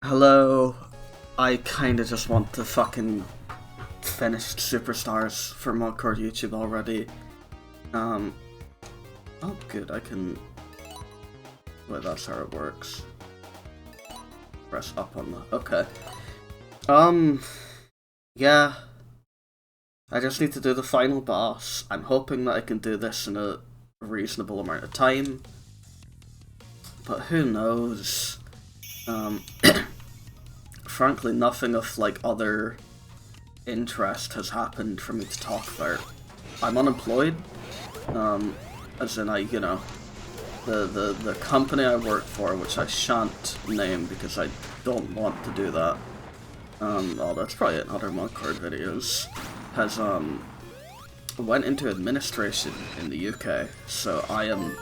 Hello, I kinda just want to fucking finish Superstars for Mugcord YouTube already. Oh good, I can... Wait, that's how it works. Press up on the... okay. Yeah. I just need to do the final boss. I'm hoping that I can do this in a reasonable amount of time. But who knows? Frankly, nothing of, like, other interest has happened for me to talk about. I'm unemployed, as in the company I work for, which I shan't name because I don't want to do that, oh, that's probably in other Mugcord videos, has, went into administration in the UK, so I am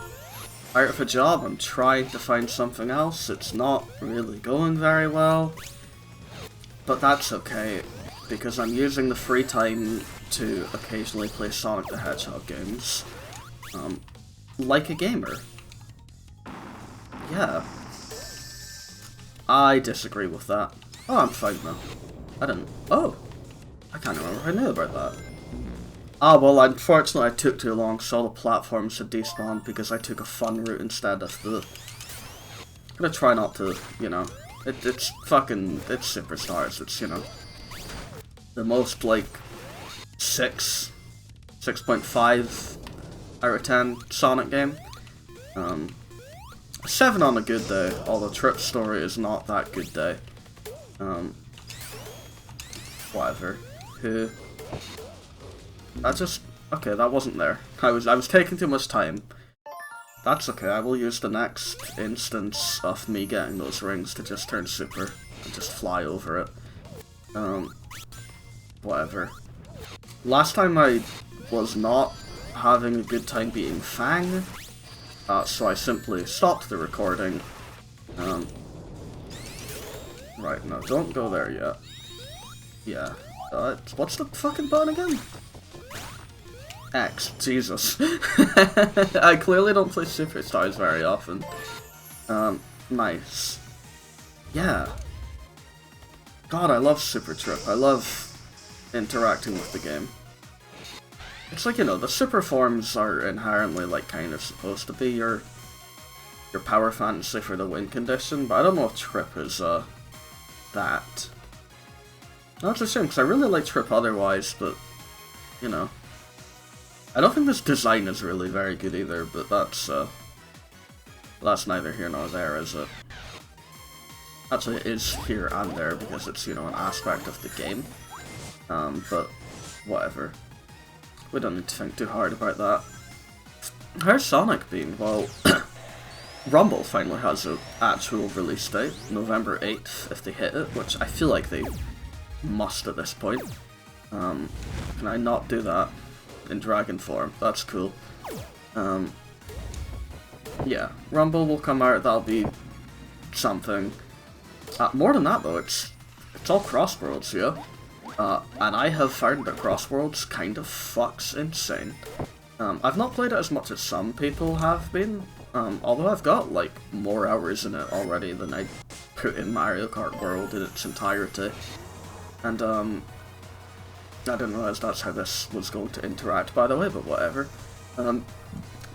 out of a job. I'm trying to find something else. It's not really going very well. But that's okay, because I'm using the free time to occasionally play Sonic the Hedgehog games. Like a gamer. Yeah. I disagree with that. Oh, I'm fine now. I didn't... oh! I can't remember if I knew about that. Ah, well, unfortunately I took too long, so all the platforms had despawned because I took a fun route instead of the... I'm gonna try not to, you know... It's Superstars, it's, you know, the most, like, 6.5 out of 10 Sonic game. 7 on a good day, although Trip's story is not that good day. Whatever. Who? Okay, that wasn't there. I was taking too much time. That's okay, I will use the next instance of me getting those rings to just turn super and just fly over it. Whatever. Last time I was not having a good time beating Fang, so I simply stopped the recording. Right, no, don't go there yet. Yeah. What's the fucking button again? X. Jesus. I clearly don't play Superstars very often. Nice. Yeah. God, I love Super Trip. I love interacting with the game. It's like, you know, the super forms are inherently, like, kind of supposed to be your power fantasy for the win condition, but I don't know if Trip is, that. That's a shame, because I really like Trip otherwise, but, you know. I don't think this design is really very good either, but that's neither here nor there, is it? Actually, it is here and there, because it's, you know, an aspect of the game. But, whatever. We don't need to think too hard about that. How's Sonic been? Well, Rumble finally has an actual release date, November 8th, if they hit it, which I feel like they must at this point. Can I not do that? In dragon form, that's cool. Yeah, Rumble will come out, that'll be something. More than that though, it's all Crossworlds, yeah? And I have found that Crossworlds kind of fucks insane. I've not played it as much as some people have been, although I've got, like, more hours in it already than I put in Mario Kart World in its entirety. And, I didn't realize that's how this was going to interact, by the way, but whatever. But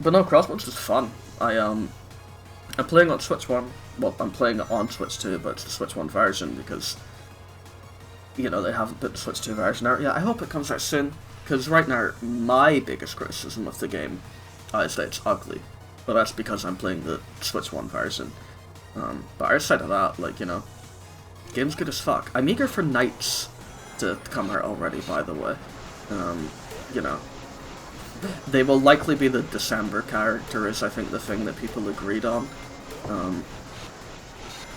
no, Crossworlds is fun. I'm playing on Switch 1. Well, I'm playing it on Switch 2, but it's the Switch 1 version because, you know, they haven't put the Switch 2 version out yet. I hope it comes out soon, because right now, my biggest criticism of the game is that it's ugly. But that's because I'm playing the Switch 1 version. But outside of that, like, you know, the game's good as fuck. I'm eager for Knights to come out already, by the way. You know, they will likely be the December character, is I think the thing that people agreed on.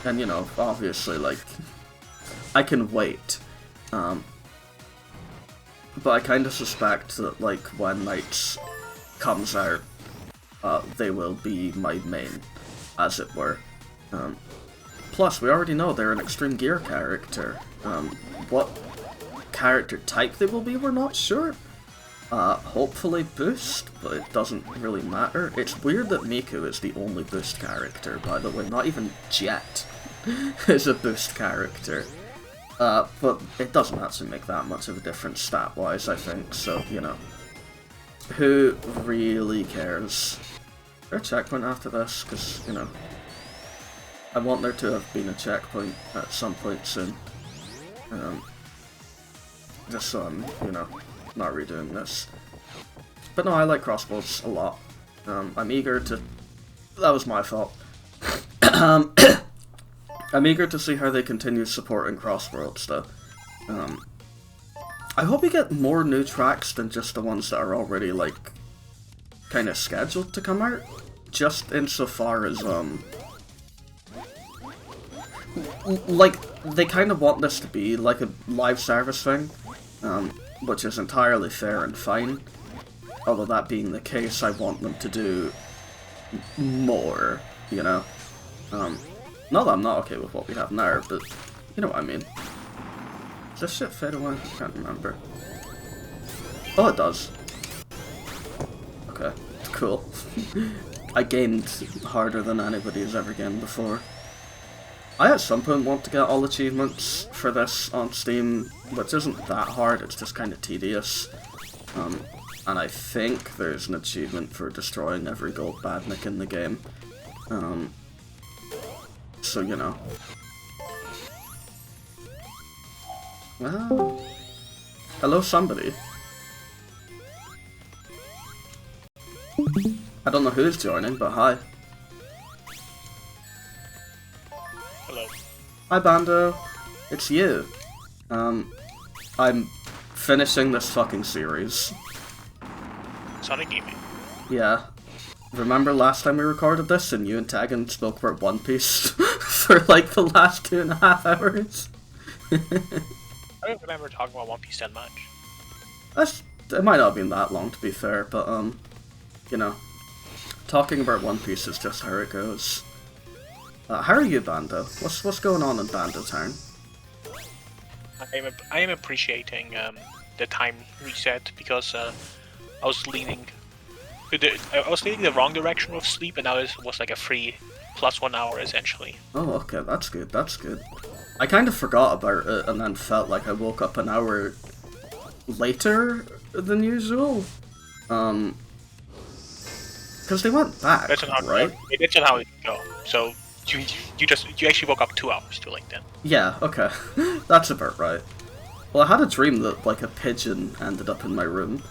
And you know, obviously, like, I can wait. But I kind of suspect that, like, when Knights comes out, they will be my main, as it were. Plus, we already know they're an Extreme Gear character. What character type they will be, we're not sure. Hopefully Boost, but it doesn't really matter. It's weird that Miku is the only Boost character, by the way, not even Jet. is a boost character. But it doesn't actually make that much of a difference stat-wise, I think, so, you know. Who really cares? Is there a checkpoint after this? Because, you know, I want there to have been a checkpoint at some point soon. Just so I'm, you know, not redoing this. But no, I like crossbows a lot. I'm eager to... That was my fault. I'm eager to see how they continue supporting Crossworlds, though. I hope we get more new tracks than just the ones that are already, like, kind of scheduled to come out. Just insofar as, like, they kind of want this to be like a live service thing, which is entirely fair and fine. Although that being the case, I want them to do more, you know? Not that I'm not okay with what we have now, but you know what I mean. Does this shit fade away? I can't remember. Oh, it does. Okay, cool. I gained harder than anybody has ever gained before. I at some point want to get all achievements for this on Steam, which isn't that hard, it's just kind of tedious. And I think there's an achievement for destroying every gold badnik in the game. So, you know. Well, hello somebody. I don't know who's joining, but hi. Hello. Hi Bando, it's you. I'm finishing this fucking series. Sonic Gaming. Yeah. Remember last time we recorded this and you and Tegan spoke about One Piece for like the last 2.5 hours? I don't remember talking about One Piece that much. It might not have been that long to be fair, but you know, talking about One Piece is just how it goes. How are you, Bando? What's going on in Bando Town? I am appreciating the time reset because I was leaning the wrong direction with sleep, and now it was like a free plus 1 hour essentially. Oh, okay, that's good. That's good. I kind of forgot about it, and then felt like I woke up an hour later than usual. Because they went back, That's not right? That's not how it go. So you actually woke up 2 hours too late then. Yeah, okay. That's about right. Well, I had a dream that, like, a pigeon ended up in my room.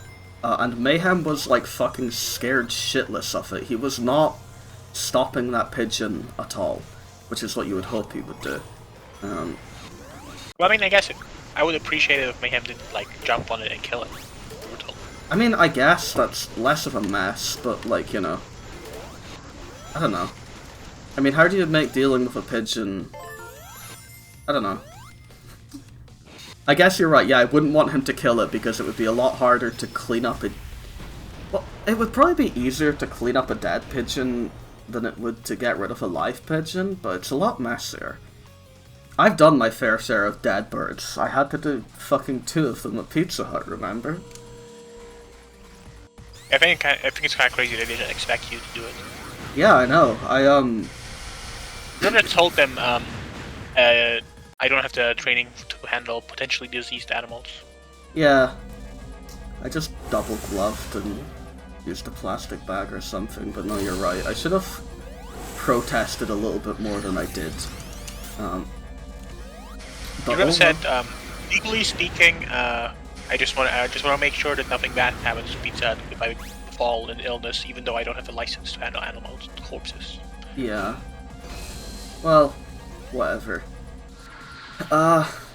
And Mayhem was, like, fucking scared shitless of it. He was not stopping that pigeon at all. Which is what you would hope he would do. Well, I mean, I guess I would appreciate it if Mayhem didn't, like, jump on it and kill it. Brutal. I mean, I guess that's less of a mess, but, like, you know... I don't know. I mean, how do you make dealing with a pigeon... I don't know. I guess you're right, yeah, I wouldn't want him to kill it because it would be a lot harder to clean up a... Well, it would probably be easier to clean up a dead pigeon than it would to get rid of a live pigeon, but it's a lot messier. I've done my fair share of dead birds. I had to do fucking 2 of them at Pizza Hut, remember? I think it's kind of crazy that they didn't expect you to do it. Yeah, I know. I never told them I don't have the training to handle potentially diseased animals. Yeah. I just double gloved and used a plastic bag or something, but no, you're right. I should have protested a little bit more than I did. You have said, legally speaking, I just want to make sure that nothing bad happens to Pizza if I fall in illness, even though I don't have a license to handle animals corpses. Yeah. Well, whatever.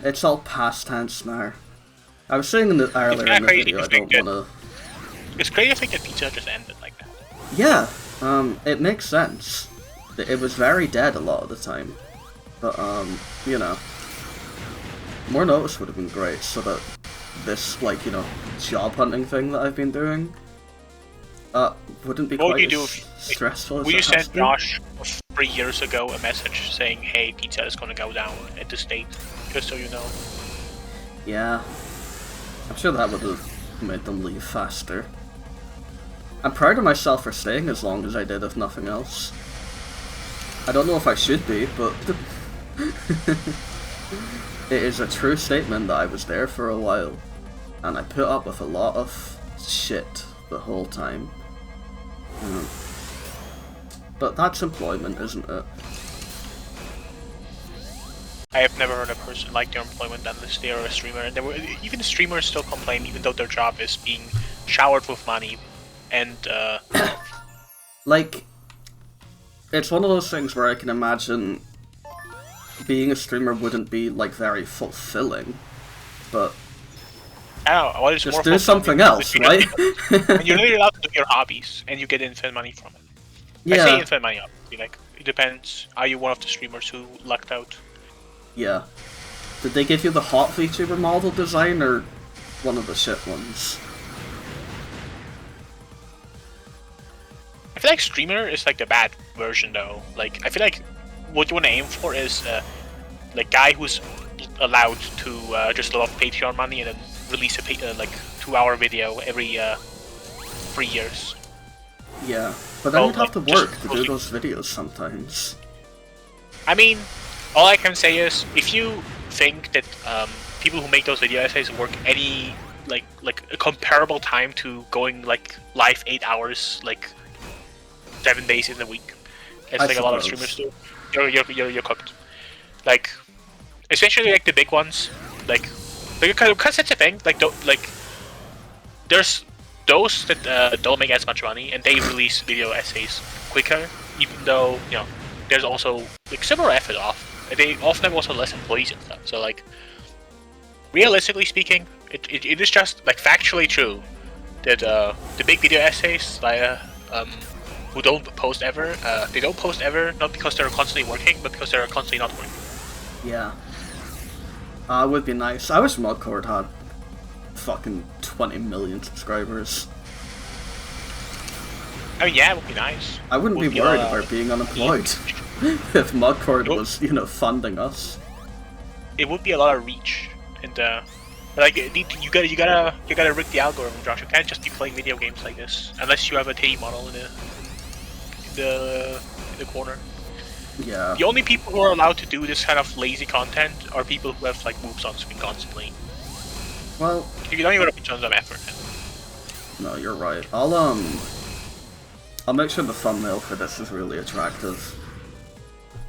It's all past tense now. I was saying earlier in the video, I don't wanna... It's crazy to think that Pizza just ended like that. Yeah, it makes sense. It was very dead a lot of the time. But, you know... More notice would have been great, so that this, like, you know, job hunting thing that I've been doing, wouldn't be quite as stressful as it has been. You sent Josh 3 years ago a message saying, hey, Pizza is gonna go down at the state, just so you know. Yeah. I'm sure that would have made them leave faster. I'm proud of myself for staying as long as I did, if nothing else. I don't know if I should be, but... It is a true statement that I was there for a while, and I put up with a lot of shit the whole time. But that's employment, isn't it? I have never heard a person like their employment unless they are a streamer. And even streamers still complain, even though their job is being showered with money. And like, it's one of those things where I can imagine being a streamer wouldn't be like very fulfilling, but I don't know. What is just more do something else, right? And you're literally allowed to do your hobbies, and you get infinite money from it. Yeah. I say infinite money, obviously. Like, it depends. Are you one of the streamers who lucked out? Yeah. Did they give you the hot VTuber model design, or one of the shit ones? I feel like streamer is like the bad version, though. Like, I feel like what you want to aim for is like guy who's allowed to just live off Patreon money and then release a like 2-hour video every 3 years. Yeah, but then you'd have to work to do those videos sometimes. I mean, all I can say is, if you think that people who make those video essays work any like a comparable time to going like live 8 hours, like 7 days in a week, as like a lot of streamers do, you're cooked. Like, especially like the big ones, like because that's the thing. Like there's those that don't make as much money and they release video essays quicker, even though there's also like similar effort off. They often have also less employees and stuff. So like, realistically speaking, it is just like factually true that the big video essays who don't post ever, they don't post ever not because they're constantly working, but because they're constantly not working. Yeah. It would be nice. I wish Mugcord had fucking 20 million subscribers. I mean, yeah, it would be nice. I wouldn't be worried about being unemployed if Mugcord was, funding us. It would be a lot of reach, and like you gotta rig the algorithm, Josh. You can't just be playing video games like this unless you have a titty model in the corner. Yeah. The only people who are allowed to do this kind of lazy content are people who have like moves on screen constantly. Well, you don't even put tons of effort in. No, you're right. I'll make sure the thumbnail for this is really attractive.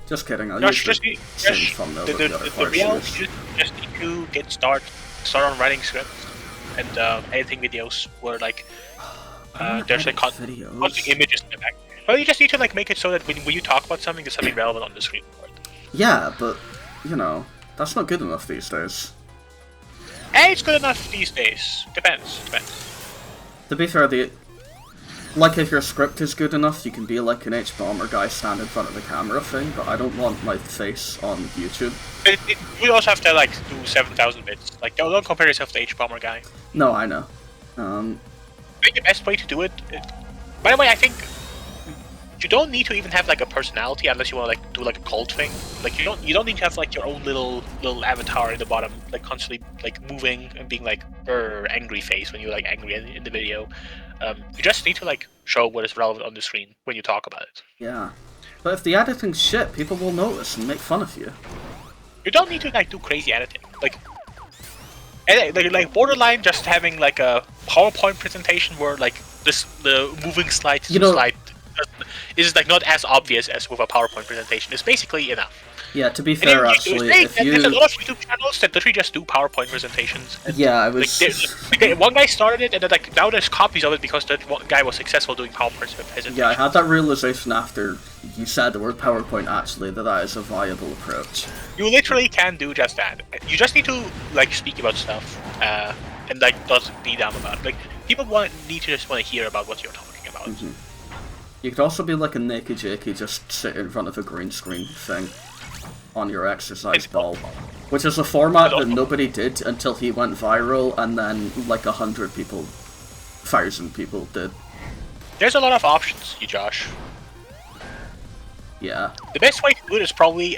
Just kidding. I'll use the same thumbnail with the other The reality is just need to start on writing scripts and editing videos where like there's like constant images in the back. Well, you just need to like make it so that when you talk about something, there's something relevant on the screen for it. Yeah, but that's not good enough these days. Hey, it's good enough these days. Depends. To be fair, like if your script is good enough, you can be like an H-bomber guy stand in front of the camera thing, but I don't want my face on YouTube. You also have to like do 7,000 bits. Like don't compare yourself to H-bomber guy. No, I know. I think the best way to do it. By the way, I think you don't need to even have like a personality unless you want to like do like a cult thing. Like you don't need to have like your own little avatar in the bottom, like constantly like moving and being like angry face when you're like angry in the video. You just need to like show what is relevant on the screen when you talk about it. Yeah, but if the editing's shit, people will notice and make fun of you. You don't need to like do crazy editing. Like borderline just having like a PowerPoint presentation where like the moving slide is like not as obvious as with a PowerPoint presentation. It's basically enough. Yeah, to be fair, actually, there's a lot of YouTube channels that literally just do PowerPoint presentations. And, yeah, I was. One guy started it, and then like now there's copies of it because that one guy was successful doing PowerPoint presentations. Yeah, I had that realization after you said the word PowerPoint. Actually, that is a viable approach. You literally can do just that. You just need to like speak about stuff, and like not be dumb about it. Like people just want to hear about what you're talking about. Mm-hmm. You could also be like a naked Jakey, just sit in front of a green screen thing on your exercise ball, which is a format that nobody did until he went viral, and then like 1,000 people did. There's a lot of options, Josh. Yeah. The best way to do it is probably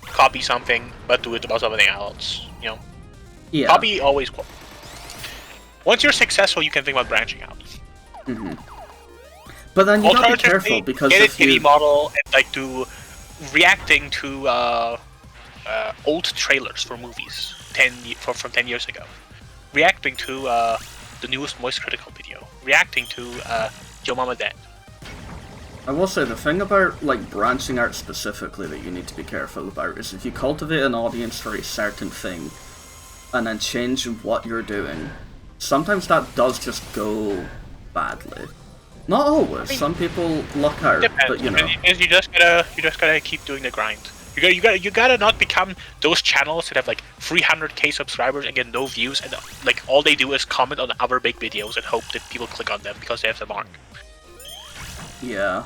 copy something, but do it about something else. Yeah. Copy always. Once you're successful, you can think about branching out. Mm-hmm. But then you gotta be careful because get if a 3D model and like do reacting to old trailers for movies from 10 years ago, reacting to the newest Moist Critical video, reacting to Yo Mama Dead. I will say the thing about like branching out specifically that you need to be careful about is if you cultivate an audience for a certain thing and then change what you're doing, sometimes that does just go badly. Not always. I mean, some people luck out, depends. but you know. You just gotta keep doing the grind. You gotta not become those channels that have like 300k subscribers and get no views, and like all they do is comment on other big videos and hope that people click on them because they have the mark. Yeah.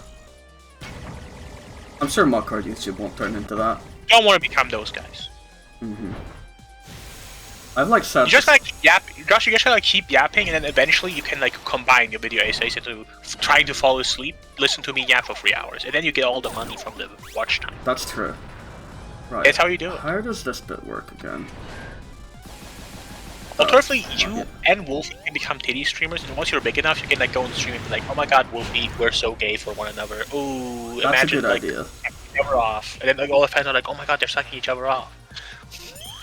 I'm sure Mugcord YouTube won't turn into that. You don't want to become those guys. Mm-hmm. I've like said. You just like Josh, you just gotta keep yapping, and then eventually you can like combine your video essays into trying to fall asleep, listen to me yap for 3 hours, and then you get all the money from the watch time. That's true. Right. That's how you do it. How does this bit work again? Alternatively, you and Wolfie can become titty streamers, and once you're big enough, you can like go and stream and be like, "Oh my God, Wolfie, we're so gay for one another." Ooh, that's imagine a good like idea. sucking each other off, and then like all the fans are like, "Oh my God, they're sucking each other off."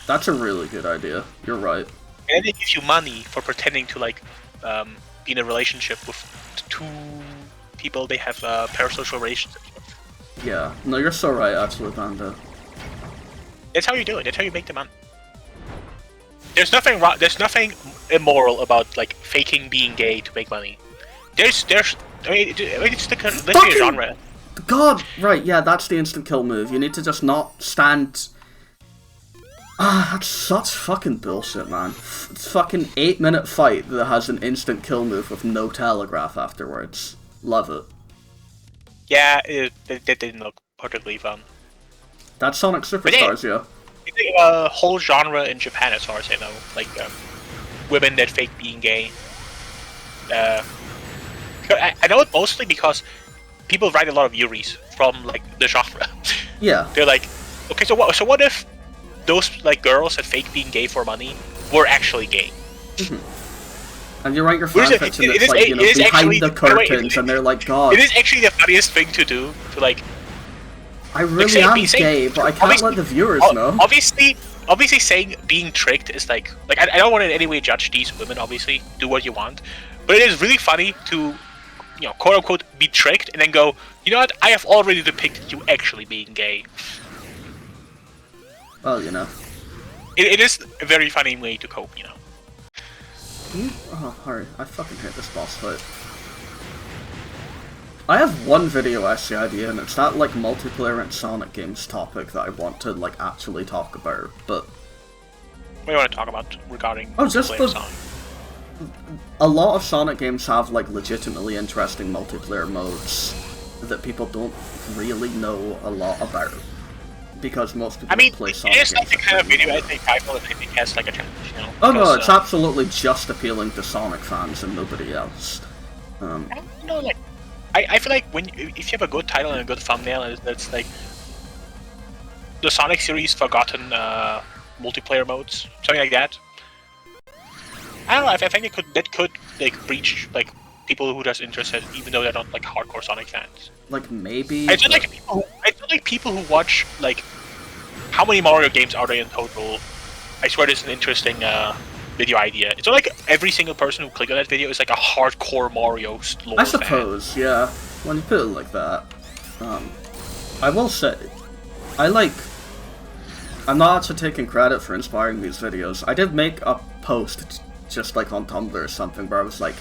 That's a really good idea. You're right. And then it gives you money for pretending to like be in a relationship with two people they have parasocial relationships with. Yeah. No, you're so right, Absolute Panda. That's how you do it. That's how you make the money. There's nothing wrong. There's nothing immoral about like faking being gay to make money. There's. I mean, it's literally a genre. God, right? Yeah, that's the instant kill move. You need to just not stand. That's such fucking bullshit, man. It's fucking 8-minute fight that has an instant kill move with no telegraph afterwards. Love it. Yeah, it didn't look particularly fun. That's Sonic Superstars, yeah. It's a whole genre in Japan, as far as I know, like women that fake being gay. I know it mostly because people write a lot of yuris from like the genre. Yeah. They're like, okay, so what if those like girls that fake being gay for money were actually gay? Mm-hmm. And you write your fanfiction that's like, you know, behind the curtains, and they're like, God. It is actually the funniest thing to do, to like... I really am gay, but I can't let the viewers know. Obviously saying being tricked is like I don't want to in any way judge these women, obviously. Do what you want. But it is really funny to, you know, quote-unquote, be tricked, and then go, you know what, I have already depicted you actually being gay. Well, you know. It is a very funny way to cope, you know. Oh, hurry. I fucking hate this boss fight. I have one video essay idea, and it's that, like, multiplayer and Sonic games topic that I want to, like, actually talk about, but... What do you want to talk about regarding just the... Sonic? A lot of Sonic games have, like, legitimately interesting multiplayer modes that people don't really know a lot about. Because most people play Sonic games. It is like the kind of video essay title that I think has, like, a challenge, you know? Oh no, it's absolutely just appealing to Sonic fans and nobody else. I don't know, like... I feel like if you have a good title and a good thumbnail, it's like the Sonic series forgotten multiplayer modes, something like that. I don't know. I think that could like reach like people who are just interested, even though they're not like hardcore Sonic fans. Like maybe. I feel like people who watch like how many Mario games are there in total. I swear this is an interesting video idea. It's not like every single person who clicked on that video is like a hardcore Mario lore I suppose, fan. Yeah. When you put it like that. I will say, I'm not actually taking credit for inspiring these videos. I did make a post, just like on Tumblr or something, where I was like,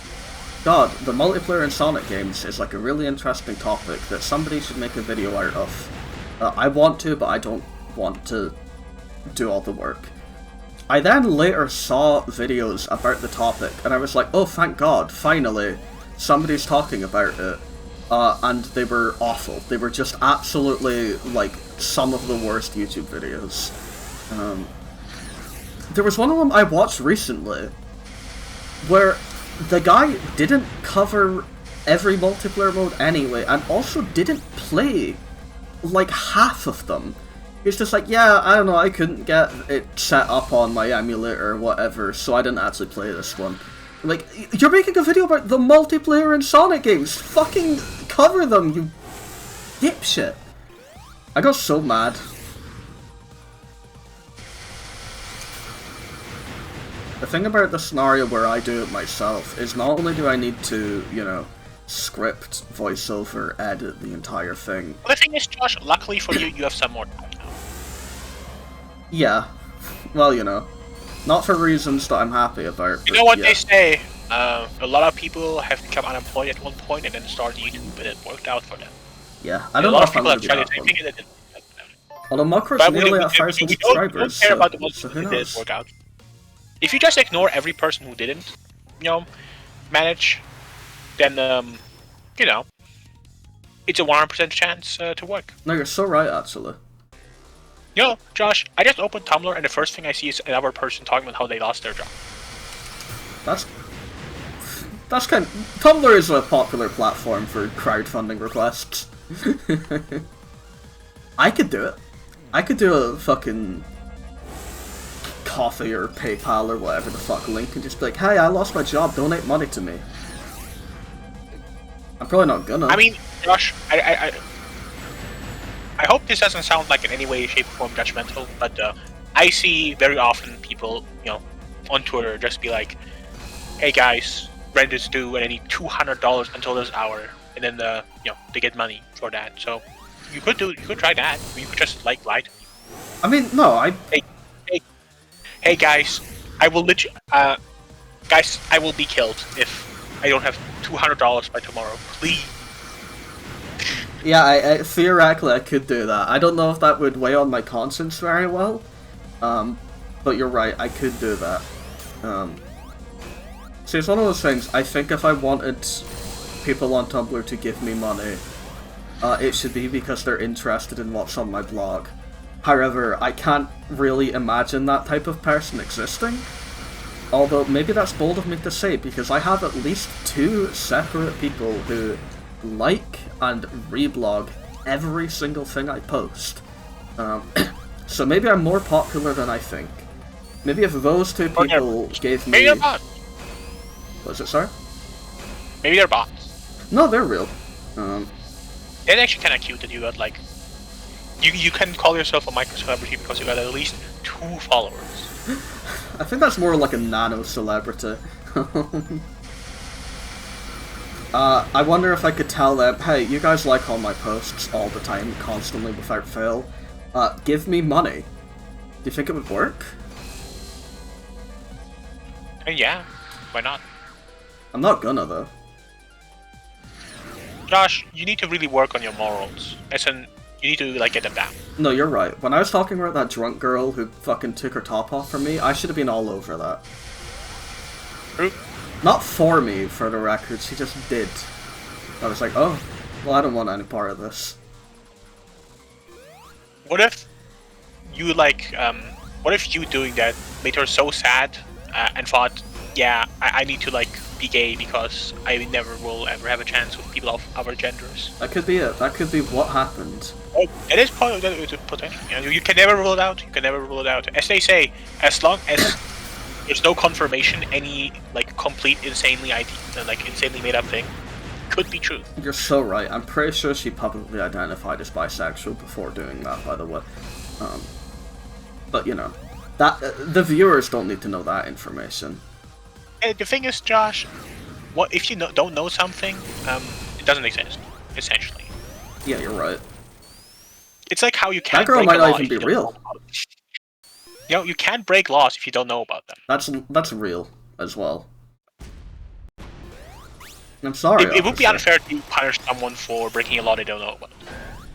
God, the multiplayer in Sonic games is like a really interesting topic that somebody should make a video out of. I want to, but I don't want to do all the work. I then later saw videos about the topic, and I was like, oh, thank God, finally, somebody's talking about it. And they were awful. They were just absolutely, like, some of the worst YouTube videos. There was one of them I watched recently, where the guy didn't cover every multiplayer mode anyway, and also didn't play, like, half of them. He's just like, yeah, I don't know, I couldn't get it set up on my emulator or whatever, so I didn't actually play this one. Like, you're making a video about the multiplayer in Sonic games! Fucking cover them, you dipshit! I got so mad. The thing about the scenario where I do it myself is not only do I need to, you know, script, voiceover, edit the entire thing. Well, the thing is, Josh, luckily for you, you have some more time now. Yeah. Well, you know, not for reasons that I'm happy about. You know what yeah. they say? A lot of people have become unemployed at one point and then started YouTube, and it worked out for them. Yeah, I don't know if I'm going to be that one. Although Muggord's nearly at 1,000 subscribers, we don't care about the ones so who who didn't knows? work out. If you just ignore every person who didn't, you know, manage, then, you know, it's a 100% chance to work. No, you're so right, actually. You know, Josh, I just opened Tumblr and the first thing I see is another person talking about how they lost their job. That's kind of... Tumblr is a popular platform for crowdfunding requests. I could do it. I could do a fucking Coffee or PayPal or whatever the fuck link and just be like, hey, I lost my job, donate money to me. I'm probably not gonna. I mean, Josh, I hope this doesn't sound like in any way, shape, or form judgmental, but I see very often people, you know, on Twitter just be like, hey guys, rent is due and I need $200 until this hour, and then you know, they get money for that. So you could try that. You could just lie to me. I mean, no, Hey guys, I will guys, I will be killed if I don't have $200 by tomorrow. Please. Yeah, I theoretically I could do that. I don't know if that would weigh on my conscience very well, but you're right, I could do that. See, it's one of those things. I think if I wanted people on Tumblr to give me money, it should be because they're interested in what's on my blog. However, I can't really imagine that type of person existing. Although, maybe that's bold of me to say, because I have at least 2 separate people who like and reblog every single thing I post. So maybe I'm more popular than I think. Maybe if those 2 people gave me... Maybe they're bots. Was it, sorry? Maybe they're bots. No, they're real. It's actually kind of cute that you got, like... You can call yourself a micro-celebrity because you got at least 2 followers. I think that's more like a nano-celebrity. I wonder if I could tell them, hey, you guys like all my posts all the time, constantly, without fail. Give me money. Do you think it would work? Yeah, why not? I'm not gonna, though. Josh, you need to really work on your morals. As in, you need to, like, get them down. No, you're right. When I was talking about that drunk girl who fucking took her top off from me, I should have been all over that. True. Not for me, for the record, she just did. I was like, oh, well, I don't want any part of this. What if you, like, what if you doing that made her so sad and thought, yeah, I need to, like, be gay because I never will ever have a chance with people of other genders? That could be it. That could be what happened. Oh, it is part of the potential. You know, you can never rule it out. You can never rule it out. As they say, as long as there's no confirmation, any like complete insanely made up thing could be true. You're so right. I'm pretty sure she publicly identified as bisexual before doing that, by the way. But you know, that the viewers don't need to know that information. And the thing is, Josh, what if you don't know something? It doesn't exist, essentially. Yeah, you're right. It's like how you can't. That girl break might a law not even if you be don't real. know about it. You know, you can't break laws if you don't know about them. That's real as well. I'm sorry. It would be unfair to punish someone for breaking a law they don't know about.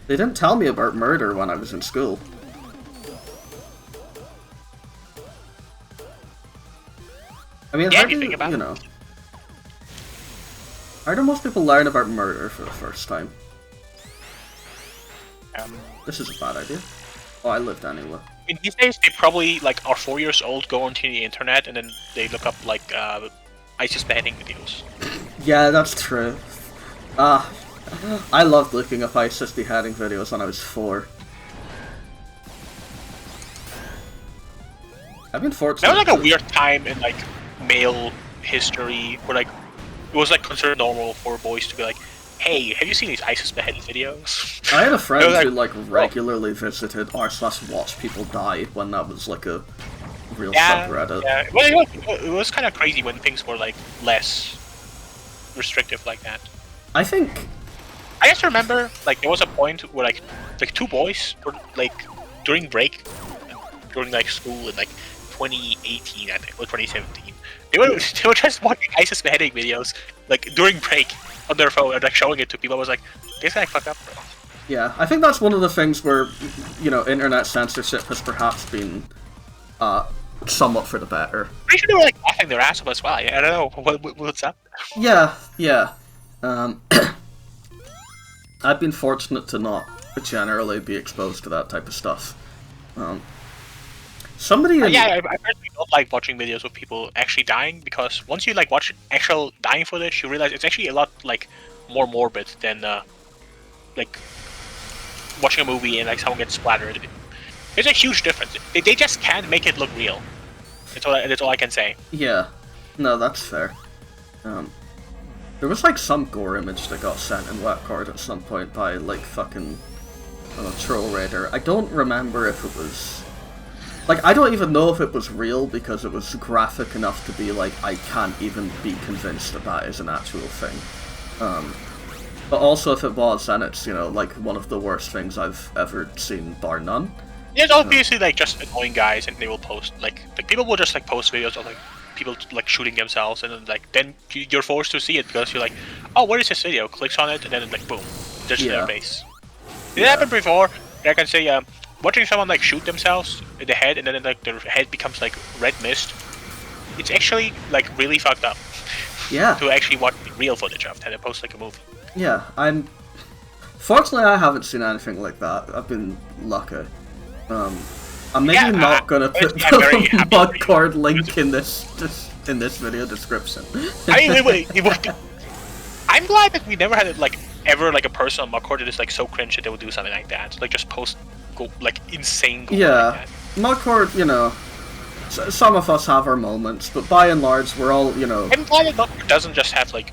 They didn't tell me about murder when I was in school. I mean, Yeah, how you do think about you it. know? How do most people learn about murder for the first time? This is a bad idea. Oh, I lived anyway. In these days, they probably like are 4 years old, go onto the internet, and then they look up like ISIS beheading videos. Yeah, that's true. I loved looking up ISIS beheading videos when I was 4. I've been fortunate. That was like a weird time in like male history where like it was like considered normal for boys to be like, hey, have you seen these ISIS beheading videos? I had a friend like, who like regularly visited r/watched people die when that was like a real Yeah, subreddit. yeah. Well, it was kind of crazy when things were like less restrictive like that. I think I just remember like there was a point where like two boys were like during break, during like school in like 2018 I think or 2017. They were just watching ISIS beheading videos like during break on their phone and like showing it to people. I was like, this guy fucked up, bro. Yeah, I think that's one of the things where, you know, internet censorship has perhaps been somewhat for the better. Pretty sure they were like laughing their ass off as well. I don't know what's up. Yeah, yeah. I've been fortunate to not generally be exposed to that type of stuff. Somebody in... Yeah, I personally don't like watching videos of people actually dying, because once you like watch actual dying footage, you realize it's actually a lot like more morbid than like watching a movie and like someone gets splattered. There's a huge difference. They just can't make it look real. That's all I can say. Yeah, no, that's fair. There was like some gore image that got sent in Mugcord at some point by like fucking Troll Raider. I don't remember if it was... Like, I don't even know if it was real because it was graphic enough to be like, I can't even be convinced that that is an actual thing. But also if it was, then it's, you know, like one of the worst things I've ever seen, bar none. There's obviously like just annoying guys, and they will post like people will just like post videos of like people like shooting themselves, and then you're forced to see it because you're like, oh, what is this video? Clicks on it, and then like boom, just their face. It happened before. I can say, watching someone like shoot themselves in the head, and then like their head becomes like red mist. It's actually like really fucked up. Yeah. To actually watch real footage of that, opposed to like a movie. Yeah, fortunately, I haven't seen anything like that. I've been lucky. I'm maybe not gonna put the Mugcord link in this video description. I mean, I'm glad that we never had like ever like a person on Mugcord that is like so cringe that they would do something like that. Like just post like insane gore like that. Mugcord, you know, some of us have our moments, but by and large, we're all, you know. I'm glad that Mugcord doesn't just have like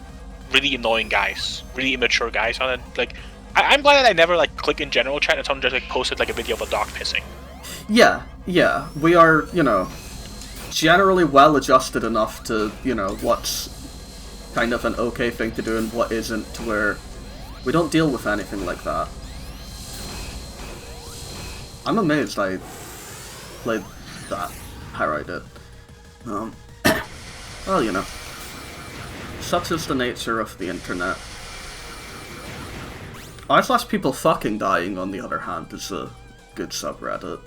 really annoying guys, really immature guys on it. Like, I'm glad that I never like click in general chat and someone just like posted like a video of a dog pissing. Yeah, yeah, we are, you know, generally well adjusted enough to, you know, what's kind of an okay thing to do and what isn't, to where we don't deal with anything like that. I'm amazed I played that how I did. Well, you know, such is the nature of the internet. r/ people fucking dying, on the other hand, is a good subreddit.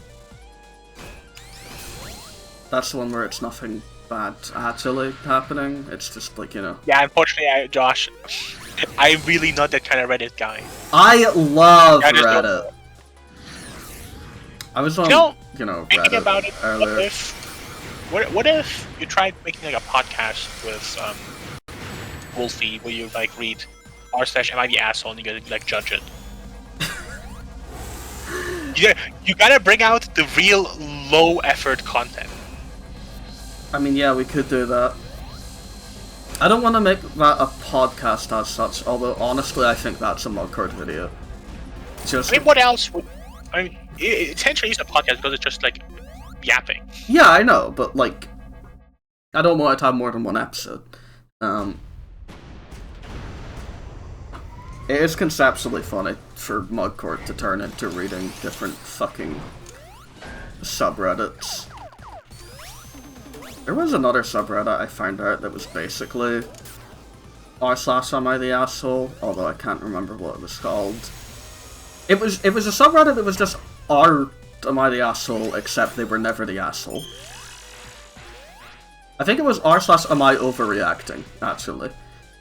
That's the one where it's nothing bad actually happening, it's just like, you know... Yeah, unfortunately, Josh, I'm really not that kind of Reddit guy. I love Reddit. I was on, you know, thinking Reddit about it, earlier. What if you tried making like a podcast with Wolfie, where you like read r/MIBasshole and you gotta like judge it? You gotta bring out the real low effort content. I mean, yeah, we could do that. I don't want to make that a podcast as such, although honestly I think that's a Mugcord video. Just... I mean, what else would... I mean, it essentially is a podcast because it's just like yapping. Yeah, I know, but like, I don't want it to have more than one episode. It is conceptually funny for Mugcord to turn into reading different fucking subreddits. There was another subreddit I found out that was basically r/AmITheAsshole, although I can't remember what it was called. It was a subreddit that was just r/AmITheAsshole, except they were never the asshole. I think it was r/AmIOverreacting, actually.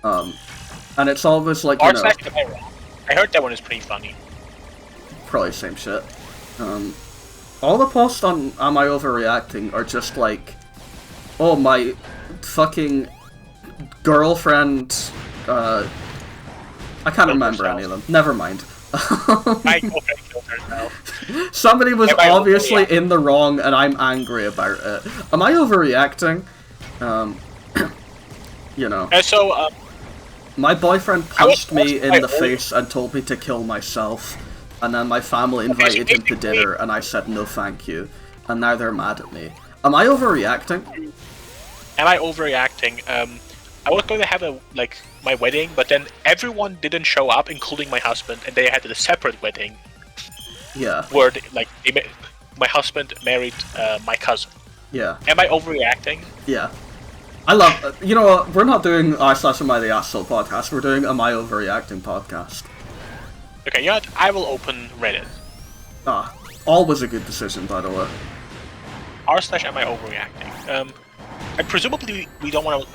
And it's always like, you know... I heard that one is pretty funny. Probably same shit. All the posts on Am I Overreacting are just like, oh, my fucking girlfriend, I can't remember any of them. Never mind. Somebody was obviously in the wrong and I'm angry about it. Am I overreacting? You know. So, my boyfriend punched me in the face and told me to kill myself, and then my family invited him to dinner and I said no thank you, and now they're mad at me. Am I overreacting? Am I overreacting? I was going to have my wedding, but then everyone didn't show up, including my husband, and they had a separate wedding. Yeah. Where my husband married my cousin. Yeah. Am I overreacting? Yeah. I love. You know what? We're not doing /Am I the Asshole podcast. We're doing Am I Overreacting podcast. Okay, you know what? I will open Reddit. Always a good decision, by the way. r/Am I Overreacting? And presumably we don't want to,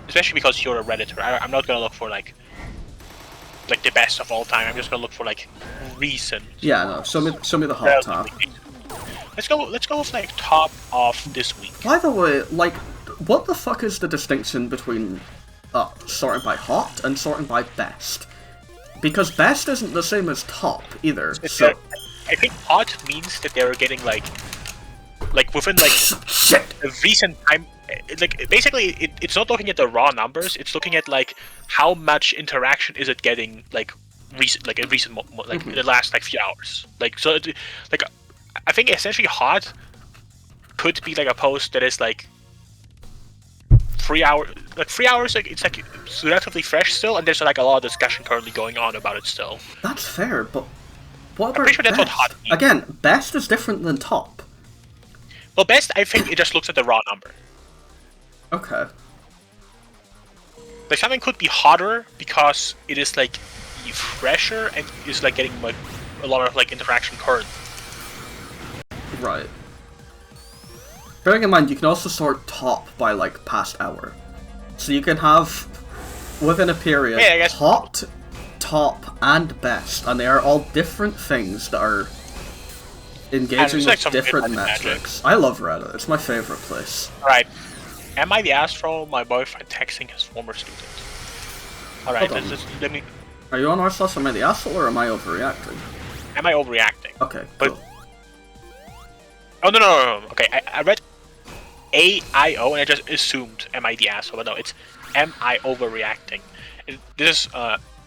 especially because you're a Redditor. I'm not gonna look for like the best of all time. I'm just gonna look for like recent. Yeah, no. Show me the hot top. Let's go with like top of this week. By the way, like, what the fuck is the distinction between sorting by hot and sorting by best? Because best isn't the same as top either. So I think hot means that they're getting like within like shit. a recent time. Like basically, it's not looking at the raw numbers. It's looking at like how much interaction is it getting in the last like few hours. Like so, I think essentially hot could be like a post that is like 3 hours. Like 3 hours, like it's relatively fresh still, and there's like a lot of discussion currently going on about it still. That's fair, but what about I'm pretty sure that's best? what hot means. Again, best is different than top. Well, best, I think it just looks at the raw number. Okay. Like something could be hotter because it is like fresher and is like getting like a lot of like interaction current. Right. Bearing in mind, you can also sort top by like past hour, so you can have within a period hot, top, and best, and they are all different things that are engaging with different metrics. I love Reddit. It's my favorite place. Alright. Am I the asshole? My boyfriend texting his former student. Alright, let me... Are you on r/Am I the Asshole, or am I overreacting? Am I overreacting? Okay, cool. Oh, no. Okay, I read AIO and I just assumed am I the asshole, but no, it's am I overreacting? This is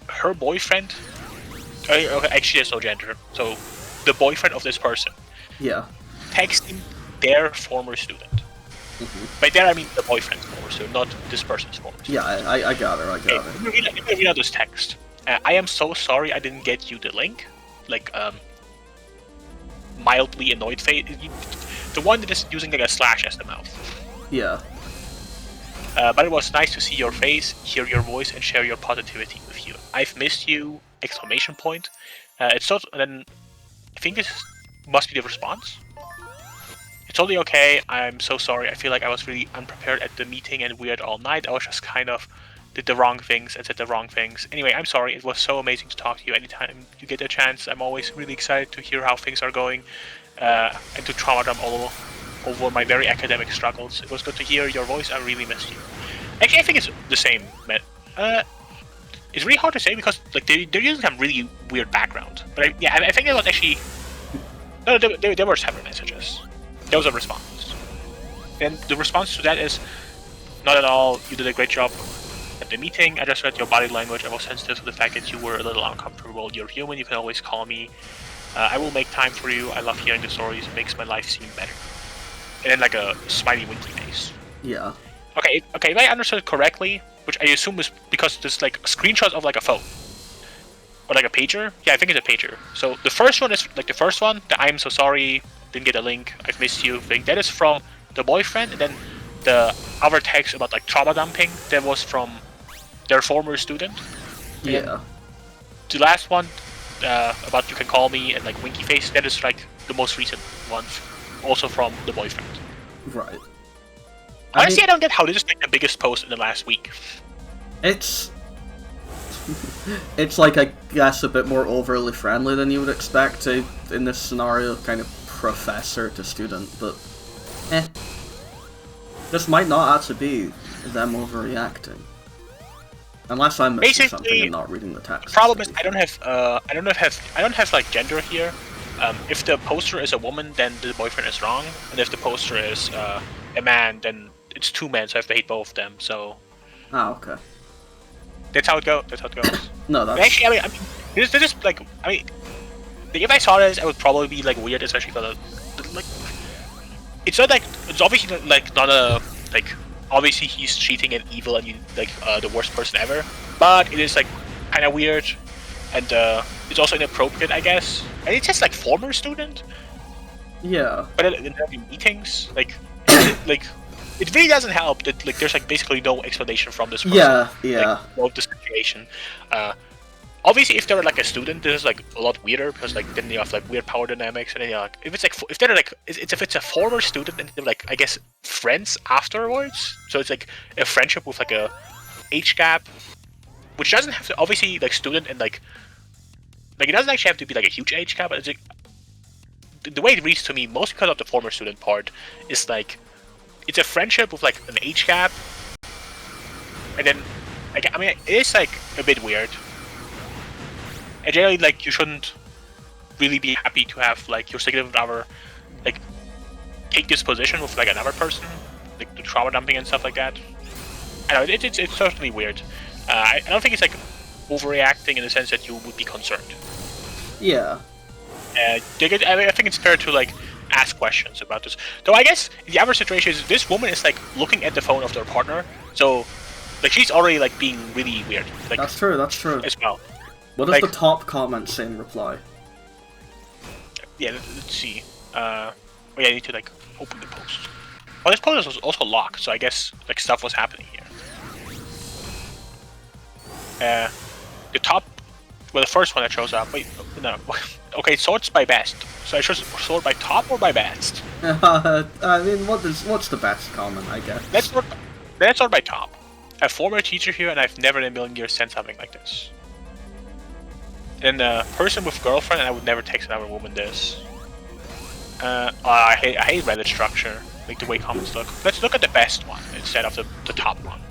her boyfriend. Okay, actually there's no gender. So, the boyfriend of this person. Yeah. Texting their former student. Mm-hmm. By there I mean the boyfriend's former student, not this person's former student. Yeah, I got her. Let me read out this text. I am so sorry I didn't get you the link. Like, mildly annoyed face. The one that is using like a slash as the mouth. Yeah. But it was nice to see your face, hear your voice, and share your positivity with you. I've missed you! Exclamation point. It's not. And then I think this must be the response. It's totally okay. I'm so sorry. I feel like I was really unprepared at the meeting and weird all night. I was just kind of did the wrong things and said the wrong things. Anyway, I'm sorry. It was so amazing to talk to you. Anytime you get a chance, I'm always really excited to hear how things are going and to trauma them all over my very academic struggles. It was good to hear your voice. I really missed you. Actually, I think it's the same. It's really hard to say because like they're using some really weird background. But I think it was actually no, they were separate messages. There was a response, and the response to that is not at all. You did a great job at the meeting. I just read your body language. I was sensitive to the fact that you were a little uncomfortable. You're human. You can always call me. I will make time for you. I love hearing the stories. It makes my life seem better. And then like a smiley winky face. Yeah. Okay. If I understood correctly, which I assume is because there's like screenshots of like a phone or like a pager. Yeah, I think it's a pager. So the first one is like the first one. The I'm so sorry. Didn't get a link. I've missed you. Thing that is from the boyfriend, and then the other text about like trauma dumping that was from their former student. Yeah. The last one about you can call me and like winky face. That is like the most recent one, also from the boyfriend. Right. Honestly, I don't get how this is like the biggest post in the last week. It's like, I guess, a bit more overly friendly than you would expect in this scenario, kind of professor to student, but this might not actually be them overreacting, unless I'm missing something and not reading the text. The problem is I don't have like gender here. If the poster is a woman, then the boyfriend is wrong, and if the poster is a man, then it's two men, so I have to hate both of them. So. Ah, okay. That's how it goes. No, that's... Actually, I mean, this is like, if I saw this, I would probably be like weird, especially for the like. it's not like it's obviously like not a like obviously he's cheating and evil and the worst person ever, but it is like kind of weird, and it's also inappropriate, I guess. And it's just like former student, Yeah. but in meetings, like like it really doesn't help that like there's like basically no explanation from this person. Yeah. About the situation. Obviously, if they're like a student, this is like a lot weirder because like then you have like weird power dynamics, and then like if it's like if they're like if it's a former student and they're like I guess friends afterwards, so it's like a friendship with like a age gap, which doesn't have to obviously like student and like it doesn't actually have to be like a huge age gap, but it's like the way it reads to me, mostly because of the former student part, is like it's a friendship with like an age gap, and then like I mean it is like a bit weird. And generally, like, you shouldn't really be happy to have, like, your significant other, like, take this position with, like, another person, like, the trauma dumping and stuff like that. I know, it's certainly weird. I don't think it's, like, overreacting in the sense that you would be concerned. Yeah. I think it's fair to, like, ask questions about this. Though I guess the other situation is this woman is, like, looking at the phone of their partner, so, like, she's already, like, being really weird. Like, that's true. as well. What does the top comment say in reply? Yeah, let's see. I need to like open the post. Well, this post was also locked, so I guess like stuff was happening here. The top, well, the first one that shows up. Wait, no. Okay, sorts by best. So I should sort by top or by best. I mean, what's the best comment? I guess. Let's sort by top. A former teacher here, and I've never in a million years sent something like this. Then a person with girlfriend, and I would never text another woman this. I hate Reddit structure, like the way comments look. Let's look at the best one instead of the top one.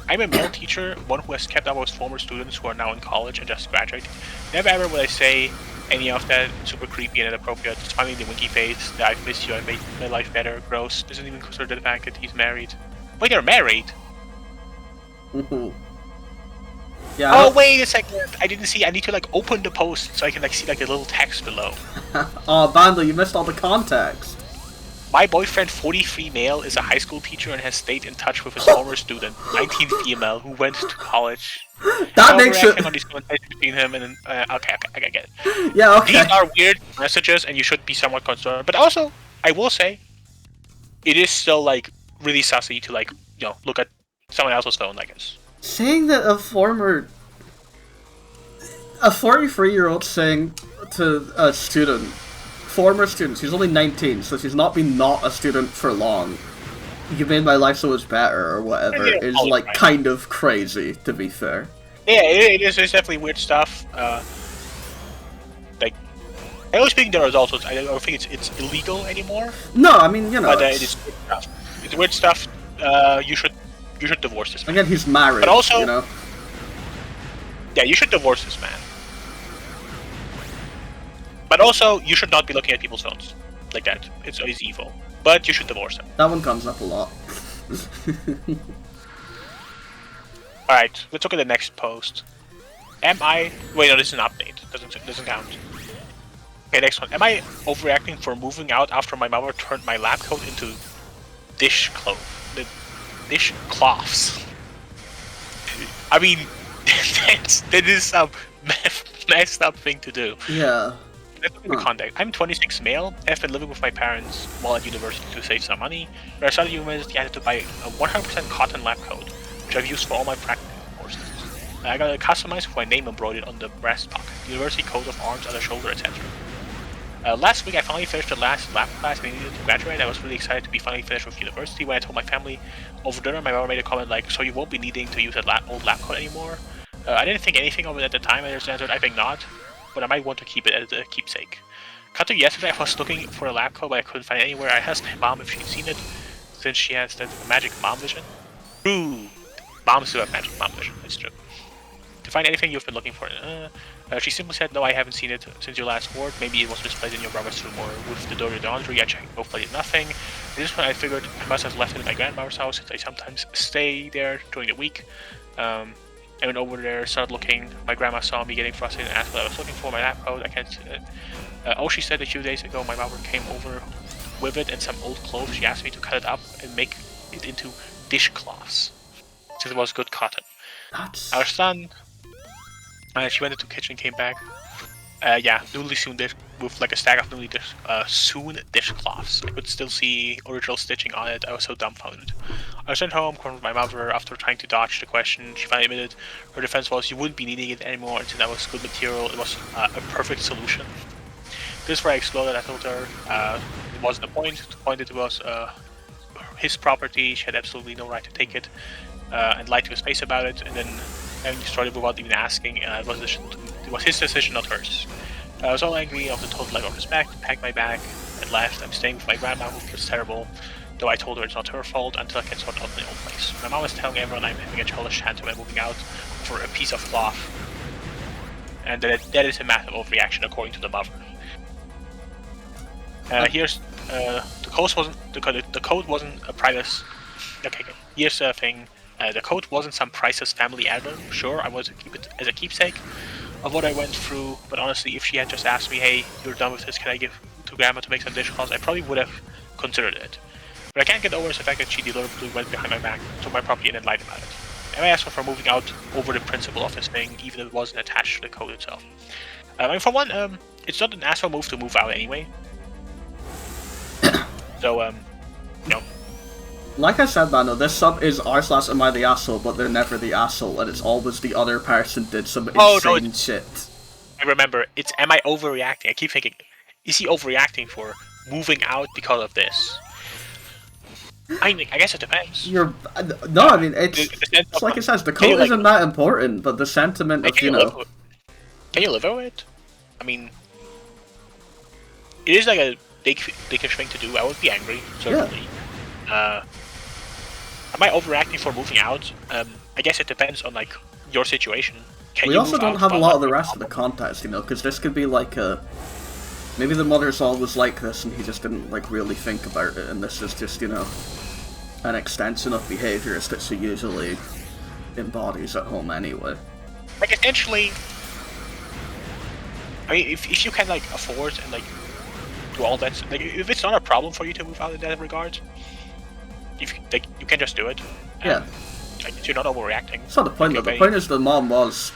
I'm a male teacher, one who has kept up with former students who are now in college and just graduated. Never ever would I say any of that super creepy and inappropriate. Smiling the winky face, that I've missed you, I made my life better, gross. Doesn't even consider the fact that he's married. Wait, they're married? Yeah. Oh wait a second! I didn't see. I need to like open the post so I can like see like the little text below. Oh, Bando, you missed all the context. My boyfriend, 43 male, is a high school teacher and has stayed in touch with his former student, 19 female, who went to college. That makes it. On these conversations between him and okay, I get it. Yeah, okay. These are weird messages, and you should be somewhat concerned. But also, I will say, it is still like really sussy to like look at someone else's phone, I guess. Saying that a 43-year-old saying to a former student, she's only 19, so she's not been not a student for long. You made my life so much better, or whatever, is like right. Kind of crazy, to be fair. Yeah, it is. It's definitely weird stuff. Like, I was speaking to the results. I don't think it's illegal anymore. No, I mean But it is weird stuff. It's weird stuff. You should divorce this man. Again, he's married. But also, yeah, you should divorce this man. But also, you should not be looking at people's phones like that. It's evil. But you should divorce him. That one comes up a lot. Alright, let's look at the next post. Wait, no, this is an update. Doesn't count. Okay, next one. Am I overreacting for moving out after my mother turned my lab coat into dishcloths? I mean, that is some messed up thing to do. Yeah. Let's look at the context. I'm 26 male. I've been living with my parents while at university to save some money. When I started university, I had to buy a 100% cotton lab coat, which I've used for all my practical courses. I got it customized with my name embroidered on the breast pocket, university coat of arms on the shoulder, etc. Last week, I finally finished the last lab class and I needed to graduate. I was really excited to be finally finished with university. When I told my family over dinner, my mother made a comment like, "So you won't be needing to use that old lab coat anymore?" I didn't think anything of it at the time. I just answered, "I think not, but I might want to keep it as a keepsake." Cut to yesterday, I was looking for a lab coat, but I couldn't find it anywhere. I asked my mom if she'd seen it, since she has that magic mom vision. True, moms do have magic mom vision. It's true. To find anything you've been looking for. She simply said, "No, I haven't seen it since your last word. Maybe it was misplaced in your brother's room or with the dirty laundry. I checked both places, nothing." At this point, I figured I must have left it at my grandmother's house since I sometimes stay there during the week. I went over there, started looking. My grandma saw me getting frustrated and asked what I was looking for. My lab coat, I can't see it. She said a few days ago my mother came over with it and some old clothes. She asked me to cut it up and make it into dishcloths, since it was good cotton. That's... I was done. She went into the kitchen, came back. Newly sewn dish with like a stack of newly sewn dishcloths. I could still see original stitching on it. I was so dumbfounded. I was sent home, confronted my mother. After trying to dodge the question, she finally admitted her defense was, "You wouldn't be needing it anymore, and since that was good material, it was a perfect solution." This is where I exploded. I told her it wasn't the point. The point that it was his property. She had absolutely no right to take it, and lied to his face about it, and then having destroyed it without even asking. It was his decision, not hers. I was all angry of the total lack of respect, packed my bag, and left. I'm staying with my grandma, who feels terrible, though I told her it's not her fault until I can sort out my own place. My mom is telling everyone I'm having a childish tantrum by moving out for a piece of cloth, and that is a massive overreaction, according to the mother. Here's the code wasn't a priceless. Okay, here's the thing. The code wasn't some priceless family heirloom. Sure, I wanted to keep it as a keepsake of what I went through, but honestly, if she had just asked me, "Hey, you're done with this, can I give to Grandma to make some dishcloths?" I probably would have considered it. But I can't get over is the fact that she deliberately went behind my back, took my property, and then lied about it. And I asked her for moving out over the principle of this thing, even if it wasn't attached to the code itself. For one, it's not an asshole move to move out anyway. So, Like I said, Mano, this sub is r/am I the asshole, but they're never the asshole, and it's always the other person did some insane shit. I remember, it's am I overreacting? I keep thinking, is he overreacting for moving out because of this? I mean, I guess it depends. I mean, it's like it says, the code isn't that important, but the sentiment of, can you live with it? I mean, it is like a big-ish thing to do. I would be angry, certainly. Yeah. Am I overreacting for moving out? I guess it depends on, like, your situation. We also don't have a lot of the rest of the context, because this could be like maybe the mother's always like this and he just didn't, like, really think about it, and this is just, an extension of behaviours that she usually embodies at home anyway. Like, essentially, I mean, if you can, like, afford and, like, do all that, like, if it's not a problem for you to move out in that regard, if you can just do it. Yeah. I guess you're not overreacting. It's not the point, though. The point is the mom was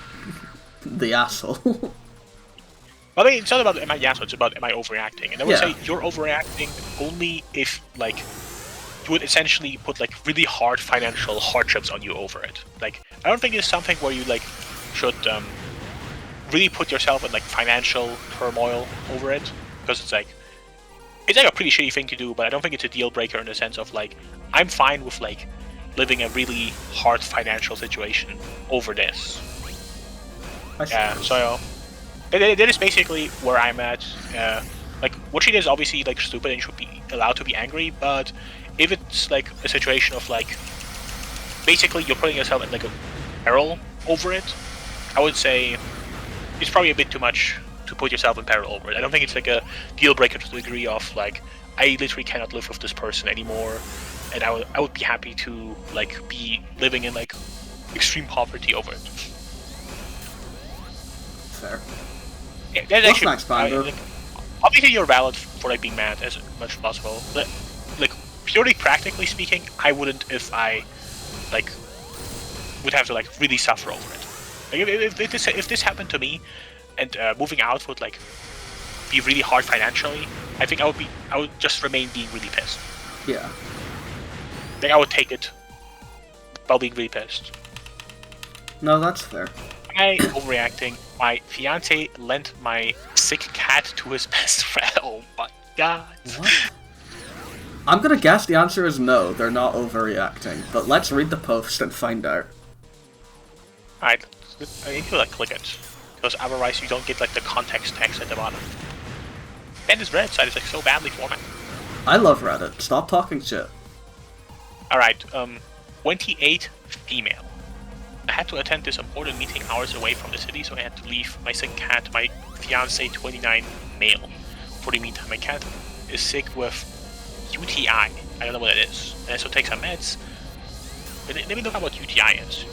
the asshole. Well, I mean, it's not about am I the asshole, it's about am I overreacting. And I would say you're overreacting only if, like, you would essentially put, like, really hard financial hardships on you over it. Like, I don't think it's something where you, like, should really put yourself in, like, financial turmoil over it. Because it's like a pretty shitty thing to do, but I don't think it's a deal breaker in the sense of, like, I'm fine with, like, living a really hard financial situation over this. Yeah, so that is basically where I'm at. Like, what she did is obviously, like, stupid and you should be allowed to be angry, but if it's, like, a situation of, like, basically you're putting yourself in, like, a peril over it, I would say it's probably a bit too much to put yourself in peril over it. I don't think it's, like, a deal breaker to the degree of, like, I literally cannot live with this person anymore, and I would be happy to, like, be living in, like, extreme poverty over it. Fair. Yeah, that's What's next, Panda? Like, obviously you're valid for, like, being mad as much as possible. But, like, purely practically speaking, I wouldn't if I, like, would have to, like, really suffer over it. Like, if this happened to me, and moving out would, like, be really hard financially, I think I would just remain being really pissed. Yeah. Like, I would take it while being really pissed. No, that's fair. Am I overreacting? My fiance lent my sick cat to his best friend. Oh my god. What? I'm gonna guess the answer is no, they're not overreacting, but let's read the post and find out. Alright, I need to, like, click it, because otherwise you don't get, like, the context text at the bottom. And this Reddit site is, like, so badly formatted. I love Reddit, stop talking shit. Alright, 28 female. I had to attend this important meeting hours away from the city, so I had to leave my sick cat, my fiance, 29 male. For the meantime, my cat is sick with UTI. I don't know what it is. And so take some meds. But let me look up what UTI is.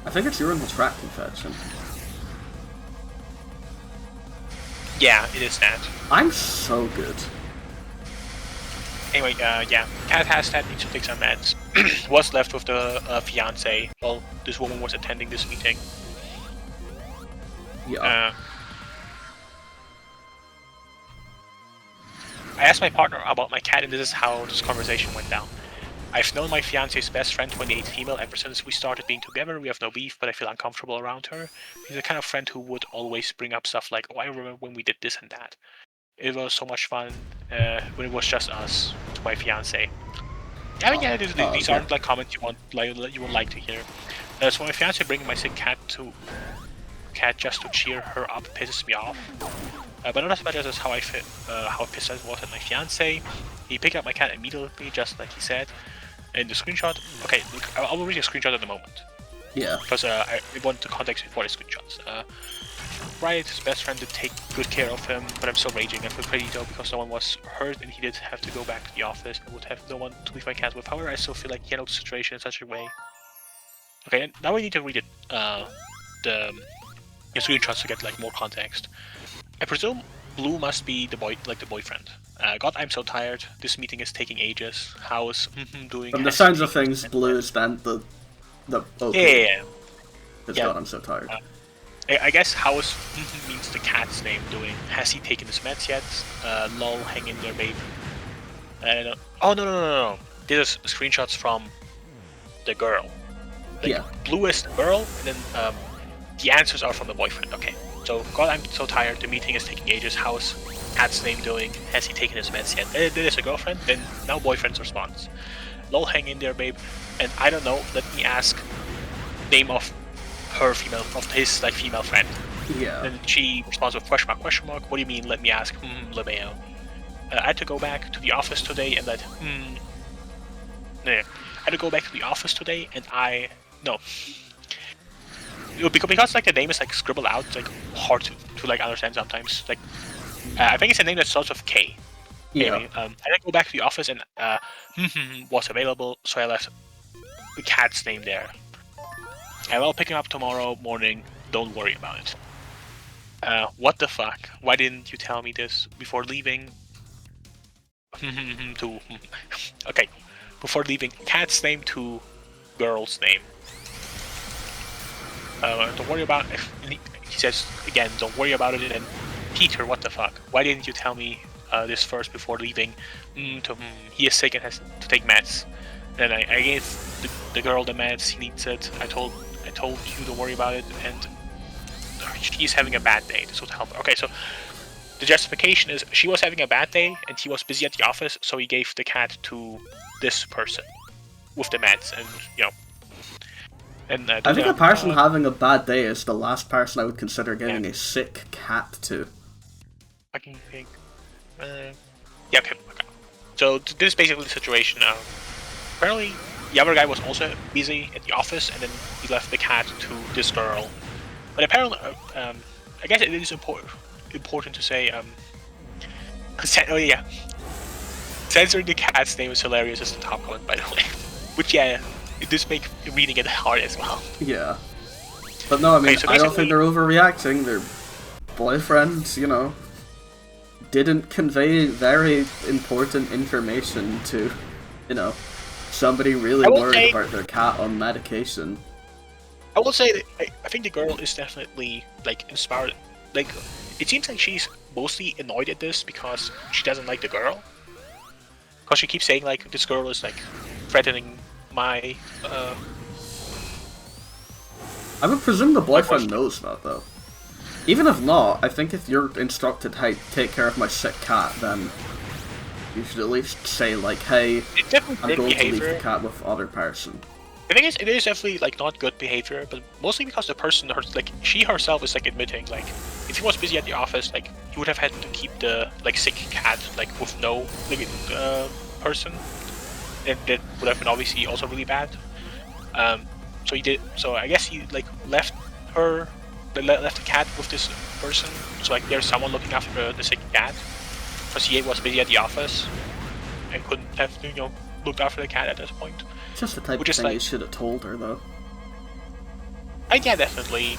I think it's urinary tract infection. Yeah, it is that. I'm so good. Anyway, yeah, Cat has that, needs to take some meds. Was left with the fiance while this woman was attending this meeting. Yeah. I asked my partner about my cat, and this is how this conversation went down. I've known my fiance's best friend, 28 female, ever since we started being together. We have no beef, but I feel uncomfortable around her. She's the kind of friend who would always bring up stuff like, "Oh, I remember when we did this and that. It was so much fun when it was just us." To my fiance. I mean, yeah, these aren't like comments you would like to hear. So my fiance bringing my sick cat just to cheer her up pisses me off. But not as much as how pissed I was at my fiance. He picked up my cat immediately, just like he said. And the screenshot. Okay, look, I will read a screenshot in a moment. Yeah. Because I want the context before the screenshots. Riot, his best friend, did take good care of him, but I'm still raging. I feel pretty though because no one was hurt and he did have to go back to the office and would have no one to leave my cat with. However, I still feel like he handled the situation in such a way. Okay, and now we need to read it. The screenshots to get like more context. I presume Blue must be the boyfriend. God, I'm so tired. This meeting is taking ages. How's doing? From the sounds of things, Blue spent the okay. Yeah. It's God, I'm so tired. I guess how's means the cat's name doing. Has he taken his meds yet? Lol, hang in there, babe. Oh no. These are screenshots from the girl. Like, yeah. Blue is the girl, and then the answers are from the boyfriend. Okay. So, God, I'm so tired. The meeting is taking ages. How's cat's name doing? Has he taken his meds yet? There's a girlfriend. Then now boyfriend's response. Lol, hang in there, babe. And I don't know. Let me ask name of his like female friend. Yeah. And she responds with question mark. What do you mean? Let me ask. LeMayo. I had to go back to the office today and let. I had to go back to the office today and because like the name is like scribbled out, it's like hard to like understand sometimes. Like I think it's a name that starts with K. Yeah. Anyway, I had to go back to the office and was available, so I left the cat's name there. I will pick him up tomorrow morning. Don't worry about it. What the fuck? Why didn't you tell me this before leaving? Okay, before leaving, cat's name to girl's name. Don't worry about it. He says again, don't worry about it. And Peter, what the fuck? Why didn't you tell me this first before leaving? He is sick and has to take meds. Then I gave the girl the meds. He needs it. I told you to worry about it, and she's having a bad day. This would help her. Okay, so the justification is she was having a bad day and he was busy at the office, so he gave the cat to this person with the meds, and And I think a person having a bad day is the last person I would consider giving a sick cat to. I can think. Yeah, okay. So this is basically the situation. Apparently, the other guy was also busy at the office, and then he left the cat to this girl. But apparently, I guess it is important to say. Censoring the cat's name is hilarious as the top comment, by the way. Which, yeah, it does make reading it hard as well. Yeah. But no, I mean, so I don't think they're overreacting. Their boyfriends, didn't convey very important information to, somebody really worried about their cat on medication. I will say that I think the girl is definitely, inspired. It seems like she's mostly annoyed at this because she doesn't like the girl. Because she keeps saying, this girl is, threatening my, I would presume the boyfriend knows that, though. Even if not, I think if you're instructed, hey, take care of my sick cat, then you should at least say, hey, I'm going to leave the cat with other person. The thing is, it is definitely, not good behavior, but mostly because the person, she herself is, admitting, if he was busy at the office, he would have had to keep the, sick cat, with no person, and that would have been obviously also really bad. So he did, so I guess he, left the cat with this person, so, there's someone looking after the sick cat, because he was busy at the office, and couldn't have, looked after the cat at this point. Just the type of thing you should have told her, though. Yeah, definitely.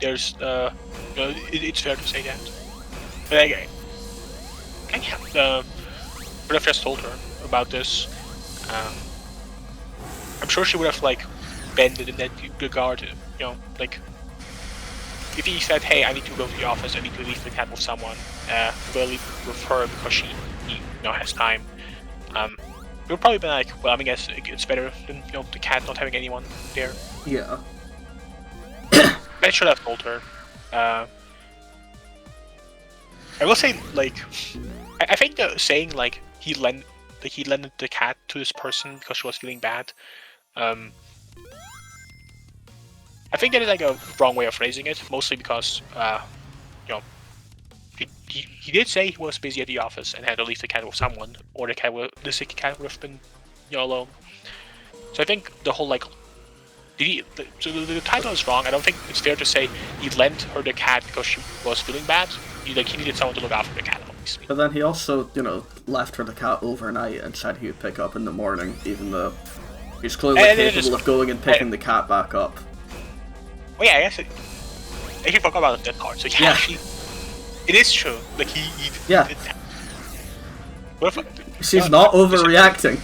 There's, it's fair to say that. But Would have just told her about this. I'm sure she would have like bended in that regard. You know, like if he said, "Hey, I need to go to the office. I need to leave the cat with someone. We'll leave with her because she has time." It would probably be like, well, I mean, I guess it's better than the cat not having anyone there. Yeah. I should have told her. I will say, like, I think the saying like he lent the cat to this person because she was feeling bad. I think that is like a wrong way of phrasing it, mostly because he did say he was busy at the office and had to leave the cat with someone, or the sick cat would have been alone. So I think the whole like the title is wrong. I don't think it's fair to say he lent her the cat because she was feeling bad. He needed someone to look after the cat, obviously. But then he also, left her the cat overnight and said he would pick up in the morning, even though he's clearly capable of going and picking the cat back up. Oh yeah, I guess I forgot about that part. So yeah, actually, it is true. Like he yeah. Did that. What if, she's not overreacting.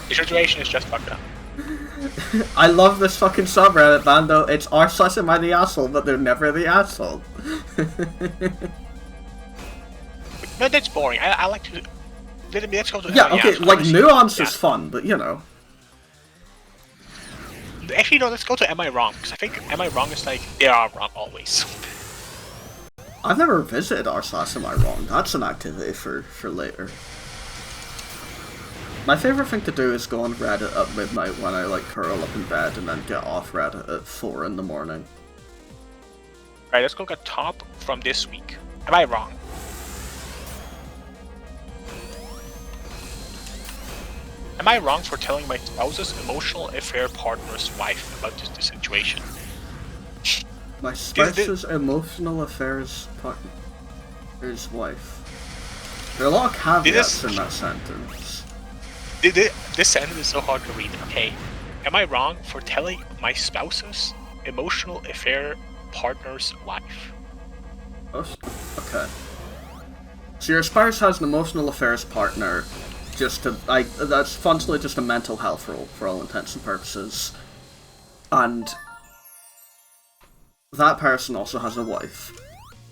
The situation is just fucked up. I love this fucking subreddit, man, though. It's r/ am I the asshole, but they're never the asshole. No, that's boring. I like to... Let's go to... Yeah, okay, like, nuance is fun, but Actually, no, let's go to Am I Wrong? Because I think Am I Wrong is like, they are wrong always. I've never visited r/ am I wrong. That's an activity for later. My favourite thing to do is go on Reddit at midnight when I, like, curl up in bed and then get off Reddit at 4 in the morning. Alright, let's go get top from this week. Am I wrong? Am I wrong for telling my spouse's emotional affair partner's wife about this situation? My spouse's emotional affairs partner's wife. There are a lot of caveats in that sentence. This sentence is so hard to read. Okay, am I wrong for telling my spouse's emotional affair partner's wife? Okay. So your spouse has an emotional affairs partner, that's functionally just a mental health role for all intents and purposes. And that person also has a wife.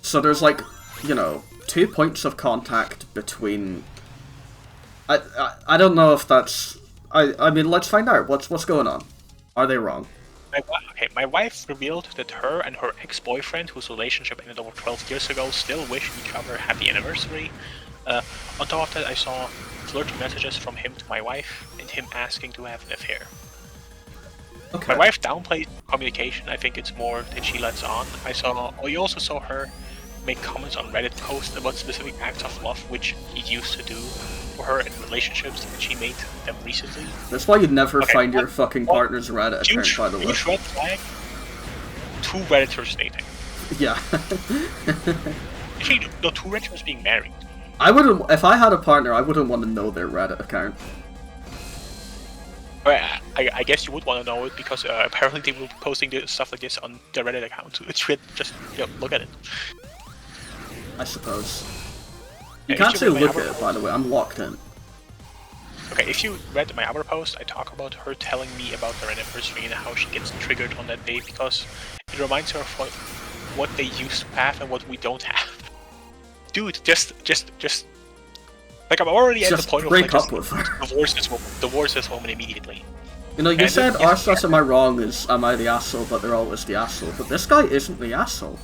So there's like, 2 points of contact between... I don't know if that's... I mean, let's find out. What's going on? Are they wrong? My wife revealed that her and her ex-boyfriend, whose relationship ended over 12 years ago, still wish each other happy anniversary. On top of that, I saw flirty messages from him to my wife, and him asking to have an affair. Okay. My wife downplays communication. I think it's more than she lets on. You also saw her make comments on Reddit posts about specific acts of love which he used to do for her in relationships, and she made them recently. That's why you'd never find your fucking partner's Reddit account, by the way. Huge red flag. 2 Redditors dating. Yeah. Actually, no, 2 Redditors being married. I wouldn't. If I had a partner, I wouldn't want to know their Reddit account. I guess you would want to know it because apparently they will be posting stuff like this on their Reddit account. So it's just look at it. I suppose. You can't say look at it, by the way. I'm locked in. Okay, if you read my other post, I talk about her telling me about their anniversary and how she gets triggered on that day because it reminds her of what they used to have and what we don't have. Dude, just like I'm already at the point of like, break up with her. Divorce this woman immediately. You said r/ am I wrong is am I the asshole, but they're always the asshole. But this guy isn't the asshole.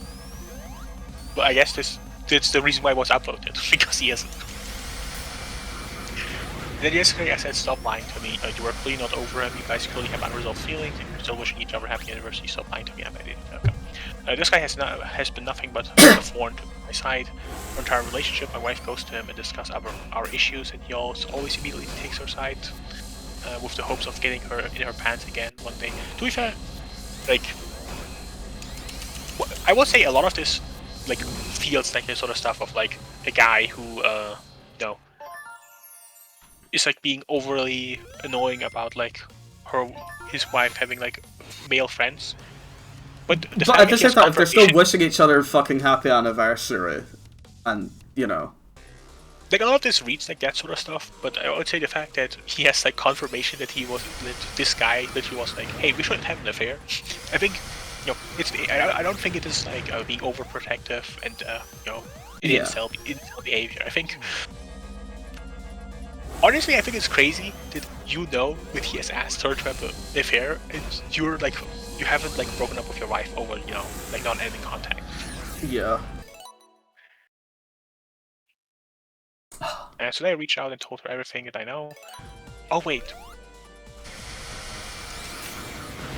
But I guess that's the reason why it was uploaded, because he isn't. And then yesterday I said, stop lying to me. You were clearly not over him. You guys clearly have unresolved feelings. And you're still wishing each other happy anniversary. Stop lying to me. I did. Okay. This guy has been nothing but a thorn to my side. Our entire relationship. My wife goes to him and discusses our issues, and he always immediately takes her side, with the hopes of getting her in her pants again one day. To be fair, like, I will say a lot of this like feels like this sort of stuff of like a guy who is like being overly annoying about like his wife having like male friends. But I just said that if they're still wishing each other fucking happy anniversary, and like a lot of this reads like that sort of stuff, but I would say the fact that he has like confirmation that he was that this guy that he was like, hey, we shouldn't have an affair. I think, it's I don't think it is like being overprotective and incel behavior. I think honestly, I think it's crazy that that he has asked her to have an affair, and you haven't like broken up with your wife over like not ending contact. Yeah. And so I reached out and told her everything that I know. Oh wait.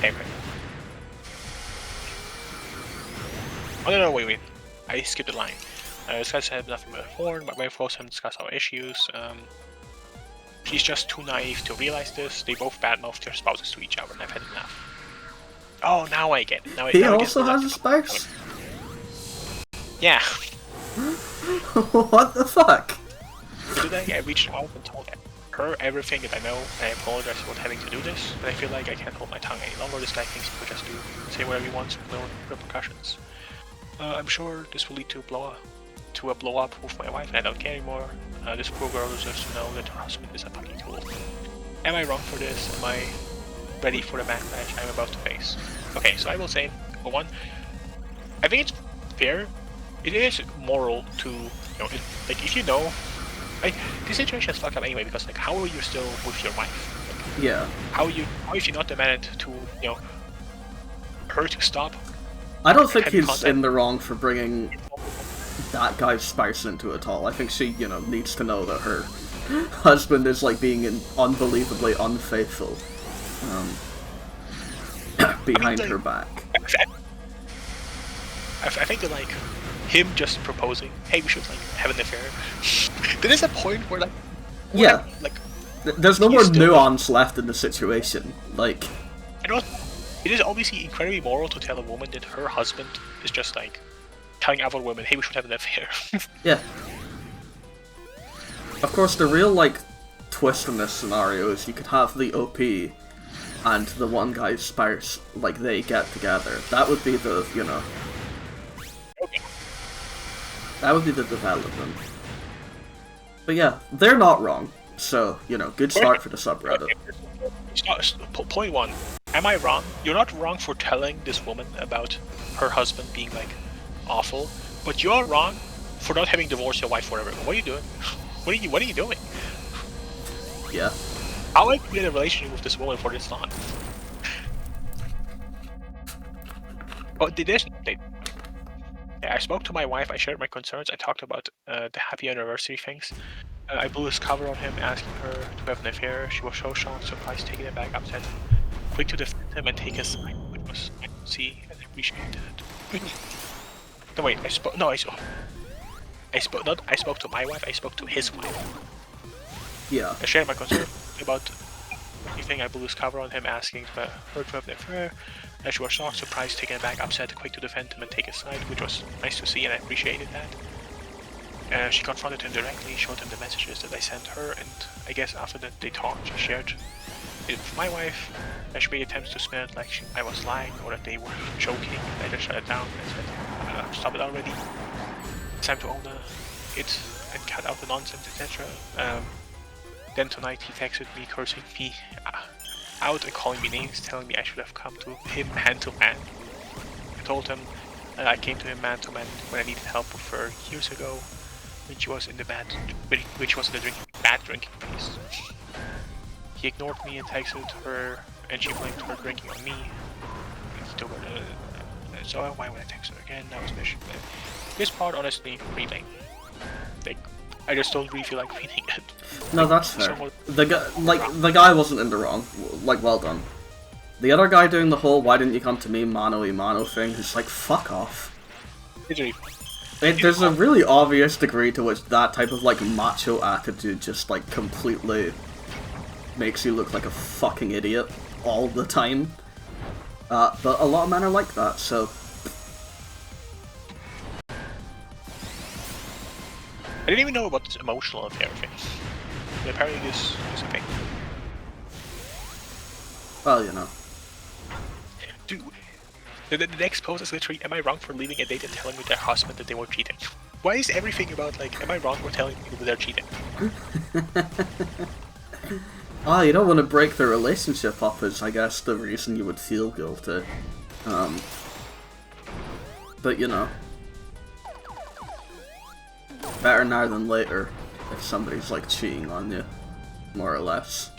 Anyway. Oh no, wait. I skipped a line. This guy said nothing but a horn, but my folks haven't discussed our issues. She's just too naive to realize this. They both badmouthed their spouses to each other, and I've had enough. Oh, now I get it. He also has a spouse? Yeah. What the fuck? Today I reached out and told her everything that I know, and I apologize for having to do this, but I feel like I can't hold my tongue any longer. This guy thinks he could just say whatever he wants with no repercussions. I'm sure this will lead to a blow up with my wife, and I don't care anymore. This poor girl deserves to know that her husband is a fucking tool. Am I wrong for this? Am I ready for the backlash I'm about to face? Okay, so I will say, for one, I think it's fair. It is moral to, like, if you know, like, this situation is fucked up anyway, because, like, how are you still with your wife? Like, yeah. How if you not demanded to, her to stop? I don't think he's in the wrong for bringing that guy's spouse into it all. I think she, needs to know that her husband is, like, being unbelievably unfaithful behind her back. I think that, like, him just proposing, hey, we should, like, have an affair. There is a point where, like, yeah, like, there's no more nuance left in the situation. Like, it is obviously incredibly moral to tell a woman that her husband is just, like, telling other women, hey, we should have an affair. Yeah. Of course, the real, like, twist in this scenario is you could have the OP and the one guy's spouse, like, they get together. That would be the, Okay. That would be the development. But yeah, they're not wrong. So, good start for the subreddit. Point one. Am I wrong? You're not wrong for telling this woman about her husband being, like, awful, but you're wrong for not having divorced your wife forever. What are you doing? What are you doing? Yeah. How are you in a relationship with this woman for this long? Oh, there's an update. Yeah, I spoke to my wife, I shared my concerns, I talked about the happy anniversary things. I blew his cover on him, asking her to have an affair. She was so shocked, surprised, taken it back, upset. Quick to defend him and take his side, which was nice to see and I appreciated it. No wait, I spoke to my wife, I spoke to his wife. Yeah. I shared my concern about anything. I blew his cover on him, asking her to have an affair. She was shocked, surprised, taken aback, upset, quick to defend him and take his side, which was nice to see and I appreciated that. She confronted him directly, showed him the messages that I sent her, and I guess after that they talked, she shared it with my wife. She made attempts to spin it like I was lying or that they were joking. I just shut it down and said, stop it already. It's time to own it and cut out the nonsense, etc. Then tonight he texted me, cursing me out and calling me names, telling me I should have come to him hand to man. I told him I came to him man to man when I needed help with her years ago, when she was in the bad drinking phase. He ignored me and texted her, and she blamed her drinking on me. He told her, so why would I text her again? That was mission. This part, honestly, reading. Like, I just don't really feel like reading it. No, that's fair. The guy wasn't in the wrong. Like, well done. The other guy doing the whole "why didn't you come to me, mano-y-mano" thing is like, fuck off. There's a really obvious degree to which that type of, like, macho attitude just, like, completely makes you look like a fucking idiot all the time. But a lot of men are like that, so... I didn't even know about this emotional affair thing. But apparently this is a thing. Well, Dude, the next post is literally, am I wrong for leaving a date and telling me their husband that they were cheating? Why is everything about, like, am I wrong for telling people they're cheating? Ah, you don't want to break the relationship up is, I guess, the reason you would feel guilty. But, you know. Better now than later, if somebody's, like, cheating on you. More or less.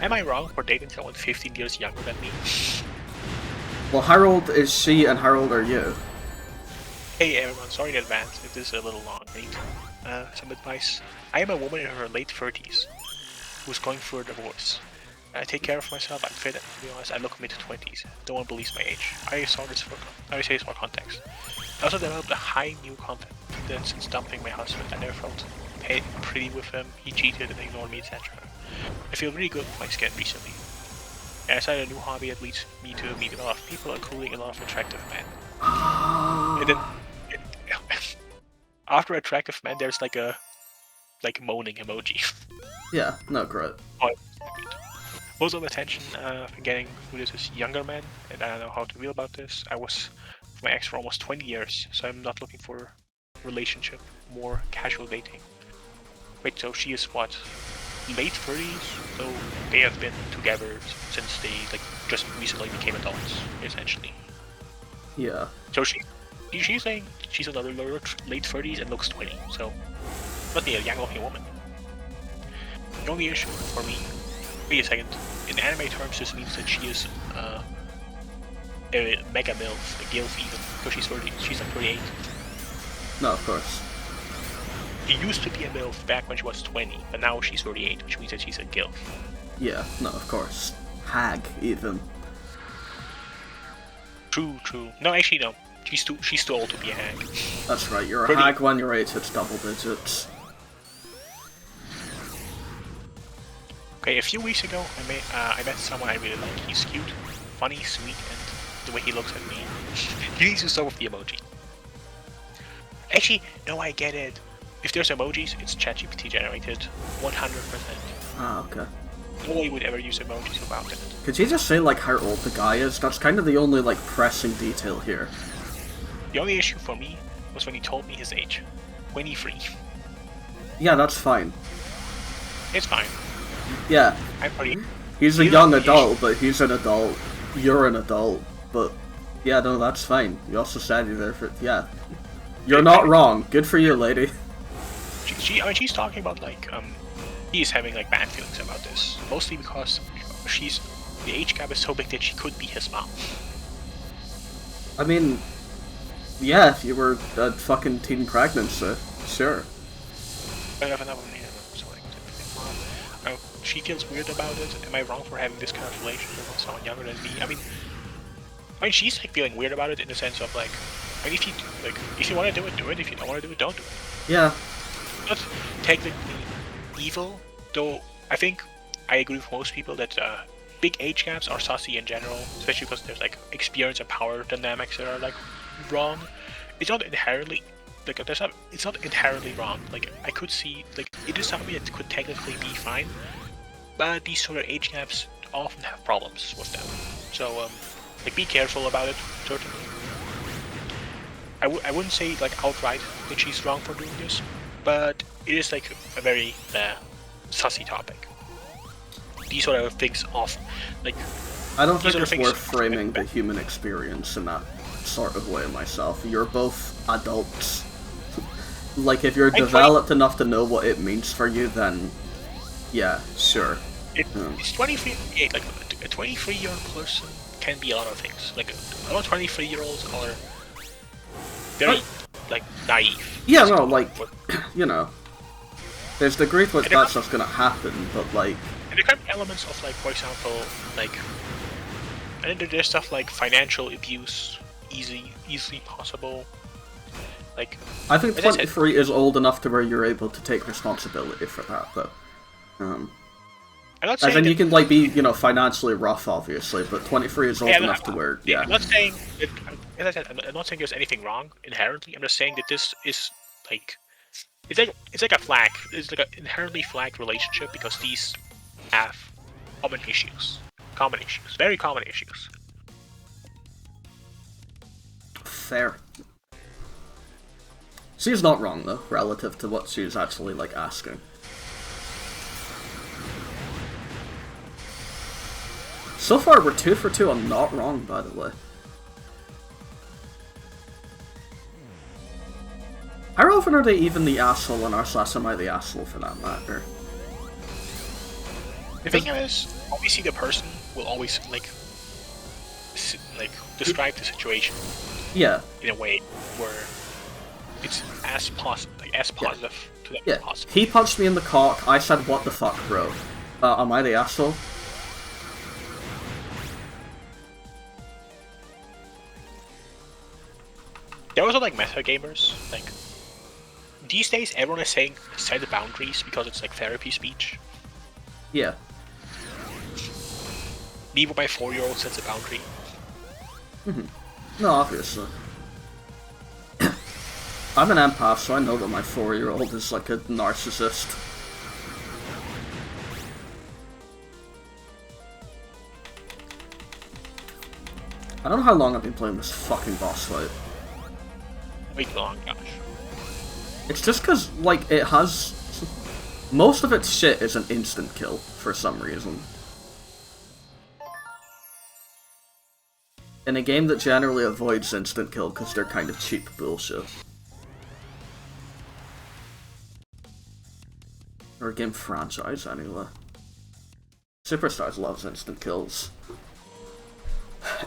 Am I wrong for dating someone 15 years younger than me? Well, how old is she and how old are you? Hey everyone, sorry in advance if this is a little long. I need some advice. I am a woman in her late 30s who's going through a divorce. I take care of myself, I'm fit, and to be honest, I look mid-20s. No one believes my age. I say this for context. I also developed a high new confidence since dumping my husband. I never felt pretty with him, he cheated and ignored me, etc. I feel really good with my skin recently. And I started a new hobby that leads me to meet a lot of people, including a lot of attractive men. And then, after attractive men, there's like a moaning emoji. Yeah, no, great. Most of the attention I've been getting through this is younger men, and I don't know how to feel about this. I was with my ex for almost 20 years, so I'm not looking for a relationship, more casual dating. Wait, so she is what? Late 30s? So they have been together since they just recently became adults, essentially. Yeah. So she's saying she's another late 30s and looks 20, so not a young looking woman. The only issue for me, wait a second, in anime terms this means that she is a mega MILF, a GILF even, because she's 30, she's like 38. No, of course. She used to be a MILF back when she was 20, but now she's 38, which means that she's a GILF. Yeah, no, of course. Hag, even. True. No, actually no. She's too old to be a hag. That's right, you're a hag when your age hits double digits. Okay, a few weeks ago I met someone I really like. He's cute, funny, sweet, and the way he looks at me. He needs to start with the emoji. Actually, no, I get it. If there's emojis, it's ChatGPT generated, 100%. Ah, okay. Nobody would ever use emojis without it. Could you just say, like, how old the guy is? That's kind of the only, like, pressing detail here. The only issue for me was when he told me his age. 23. Yeah, that's fine. It's fine. Yeah. I'm pretty... He's a young adult, but he's an adult. You're an adult, but... Yeah, no, that's fine. You also said you're there for... Yeah. You're not wrong. Good for you, lady. I mean, she's talking about, like, he's having, like, bad feelings about this. Mostly because the age gap is so big that she could be his mom. I mean... Yeah, if you were a fucking teen pregnancy, sure. I have another one here, so she feels weird about it. Am I wrong for having this kind of relationship with someone younger than me? I mean, she's like feeling weird about it in the sense of like, I mean, if you want to do it, do it. If you don't want to do it, don't do it. Yeah. Not technically evil, though. I think I agree with most people that big age gaps are sussy in general, especially because there's like experience and power dynamics that are like wrong. It's not inherently like it's not inherently wrong. Like I could see like it is something that could technically be fine, but these sort of age gaps often have problems with them. So like be careful about it. Certainly, I wouldn't say like outright that she's wrong for doing this, but it is like a very sussy topic. These sort of things often like. I don't think it's worth framing the human experience in that sort of way myself. You're both adults. Like, if you're developed enough to know what it means for you, then yeah, sure. It's 23. Like a 23-year-old person can be a lot of things. Like a lot of 23-year-olds are very like naive. Yeah, no, like you know, there's degrees which that's just gonna happen, but like. And there can be elements of like, for example, like, and then there's stuff like financial abuse, easily possible. Like, I think 23 is old enough to where you're able to take responsibility for that, though. I'm not and saying then you can like be, you know, financially rough, obviously, but 23 is old enough to where, yeah. I'm not saying, as I said, I'm not saying there's anything wrong inherently. I'm just saying that this is like, it's like a flag. It's like an inherently flagged relationship because these have common issues, very common issues. Fair. She's not wrong, though, relative to what she's actually, like, asking. So far, we're 2 for 2 on not wrong, by the way. How often are they even the asshole and r/am I the asshole for that matter? The thing is, obviously the person will always, like, describe the situation. Yeah. In a way where it's as positive to them as possible. He punched me in the cock, I said, what the fuck, bro? Am I the asshole? There are also, like, meta gamers, like, these days everyone is saying set the boundaries because it's like therapy speech. Yeah. Me with my 4-year-old sets a boundary. No, obviously. I'm an empath, so I know that my 4-year-old is like a narcissist. I don't know how long I've been playing this fucking boss fight. Way too long, gosh. It's just because, like, it has... Most of its shit is an instant kill, for some reason. In a game that generally avoids instant kill because they're kind of cheap bullshit. Or a game franchise, anyway. Superstars loves instant kills.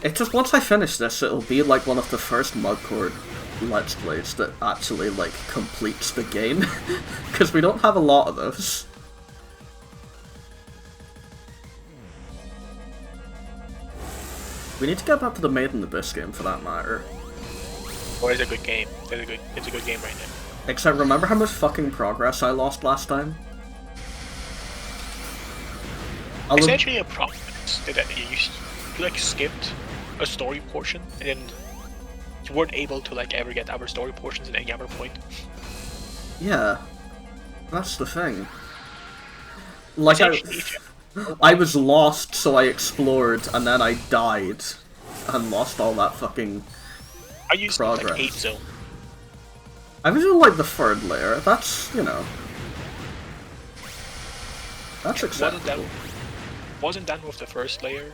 It's just, once I finish this, it'll be like one of the first Mugcord Let's Plays that actually, like, completes the game. Because we don't have a lot of those. We need to get back to the Made in Abyss game, for that matter. Or it's a good game. It's a good game right now. Except, remember how much fucking progress I lost last time? It's actually a problem that you like skipped a story portion and then you weren't able to like ever get other story portions at any other point. Yeah, that's the thing. Like I was lost, so I explored, and then I died and lost all that fucking I used progress. like 8 zone. I was in like the 3rd layer. That's, you know, that's acceptable. Wasn't done with the 1st layer.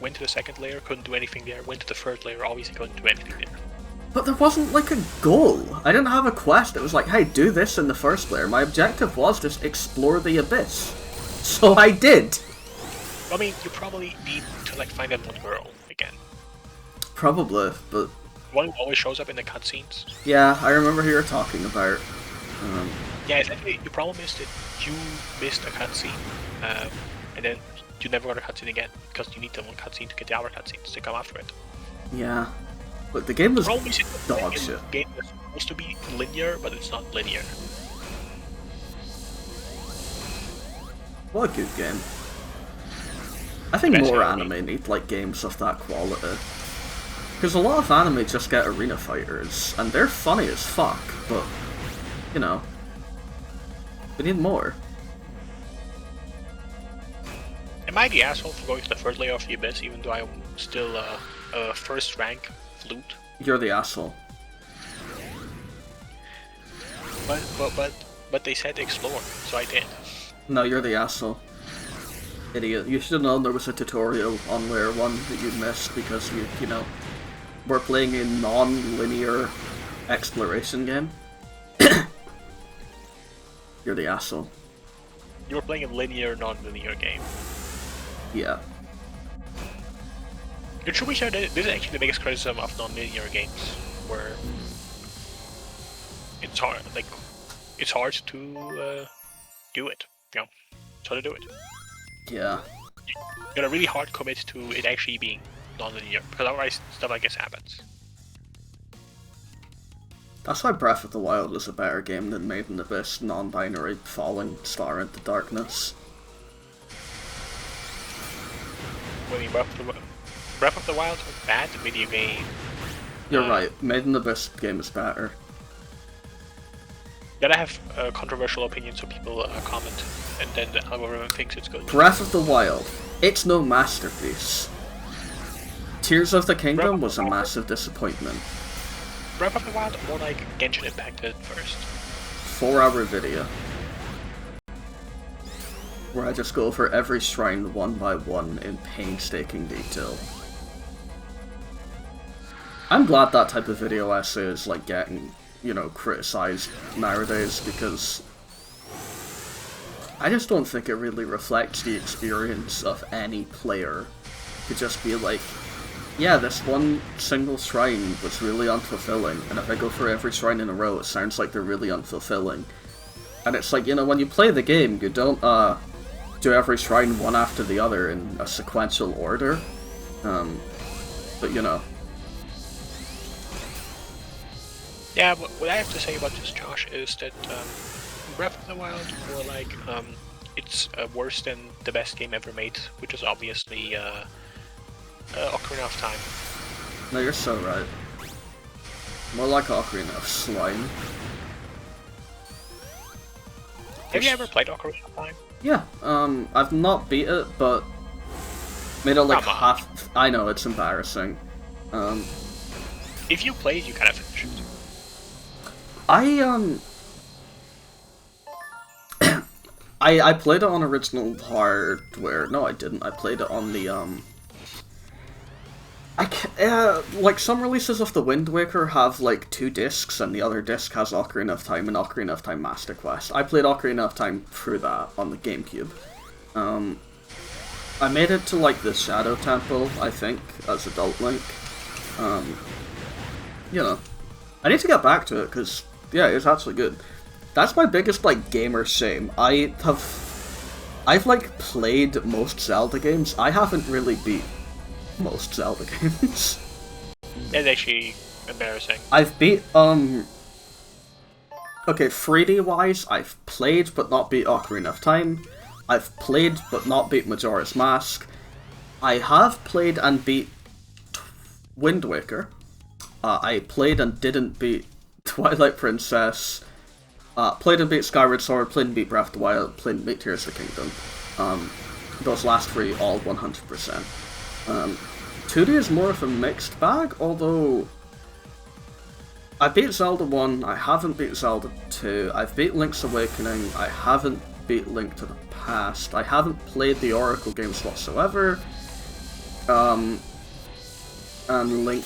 Went to the 2nd layer, couldn't do anything there. Went to the 3rd layer, obviously couldn't do anything there. But there wasn't, like, a goal. I didn't have a quest. It was like, hey, do this in the 1st layer. My objective was just explore the abyss. So I did. I mean, you probably need to, like, find that one girl again. Probably, but... One who always shows up in the cutscenes. Yeah, I remember who you're talking about. Yeah, essentially, the problem is that you missed a cutscene, and then you never got a cutscene again, because you need the one cutscene to get the other cutscenes to come after it. Yeah. But the game was dog shit. The game is supposed to be linear, but it's not linear. What a good game. I think more anime need, like, games of that quality. Because a lot of anime just get arena fighters, and they're funny as fuck, but, you know, we need more. Am I the asshole for going to the 3rd layer of the abyss, even though I'm still a 1st rank flute? You're the asshole. But they said explore, so I did. No, you're the asshole. Idiot. You should have known there was a tutorial on Layer 1 that you missed because you know, we're playing a non-linear exploration game. You're the asshole. You were playing a linear, non-linear game. Yeah. It should be said that this is actually the biggest criticism of non-linear games, where it's hard, like, it's hard to do it. You know, it's hard to do it. Yeah. You gotta really hard commit to it actually being non-linear, because otherwise stuff like this happens. That's why Breath of the Wild is a better game than Made in Abyss, non-binary falling star into darkness. What do you mean, Breath of the Wild is a bad video game? You're right, Made in Abyss game is better. Then I have a controversial opinion, so people comment, and then the algorithm thinks it's good. Breath of the Wild, it's no masterpiece. Tears of the Kingdom was a massive disappointment. Breath of the Wild or more like Genshin Impact did first? 4-hour video. Where I just go over every shrine one by one in painstaking detail. I'm glad that type of video essay is like getting, you know, criticized nowadays, because I just don't think it really reflects the experience of any player to just be like, yeah, this one single shrine was really unfulfilling, and if I go for every shrine in a row, it sounds like they're really unfulfilling. And it's like, you know, when you play the game, you don't do every shrine one after the other in a sequential order. But you know. Yeah, what I have to say about this, Josh, is that Breath of the Wild, more like, it's worse than the best game ever made, which is obviously Ocarina of Time. No, you're so right. More like Ocarina of Slime. Have you ever played Ocarina of Time? Yeah, I've not beat it, but made it like half. I know, it's embarrassing. If you played, you kind of finish it. I played it on original hardware. No, I didn't. I played it on the, like, some releases of the Wind Waker have, like, 2 discs, and the other disc has Ocarina of Time and Ocarina of Time Master Quest. I played Ocarina of Time through that on the GameCube. I made it to, like, the Shadow Temple, I think, as Adult Link. You know, I need to get back to it, because, yeah, it's actually good. That's my biggest, like, gamer shame. I've, like, played most Zelda games. I haven't really beat most Zelda games. That's actually embarrassing. I've beat, okay, 3D-wise, I've played but not beat Ocarina of Time. I've played but not beat Majora's Mask. I have played and beat Wind Waker. I played and didn't beat Twilight Princess. Played and beat Skyward Sword, played and beat Breath of the Wild, played and beat Tears of the Kingdom. Those last 3, all 100%. 2D is more of a mixed bag, although I beat Zelda 1, I haven't beat Zelda 2, I've beat Link's Awakening, I haven't beat Link to the Past, I haven't played the Oracle games whatsoever, and Link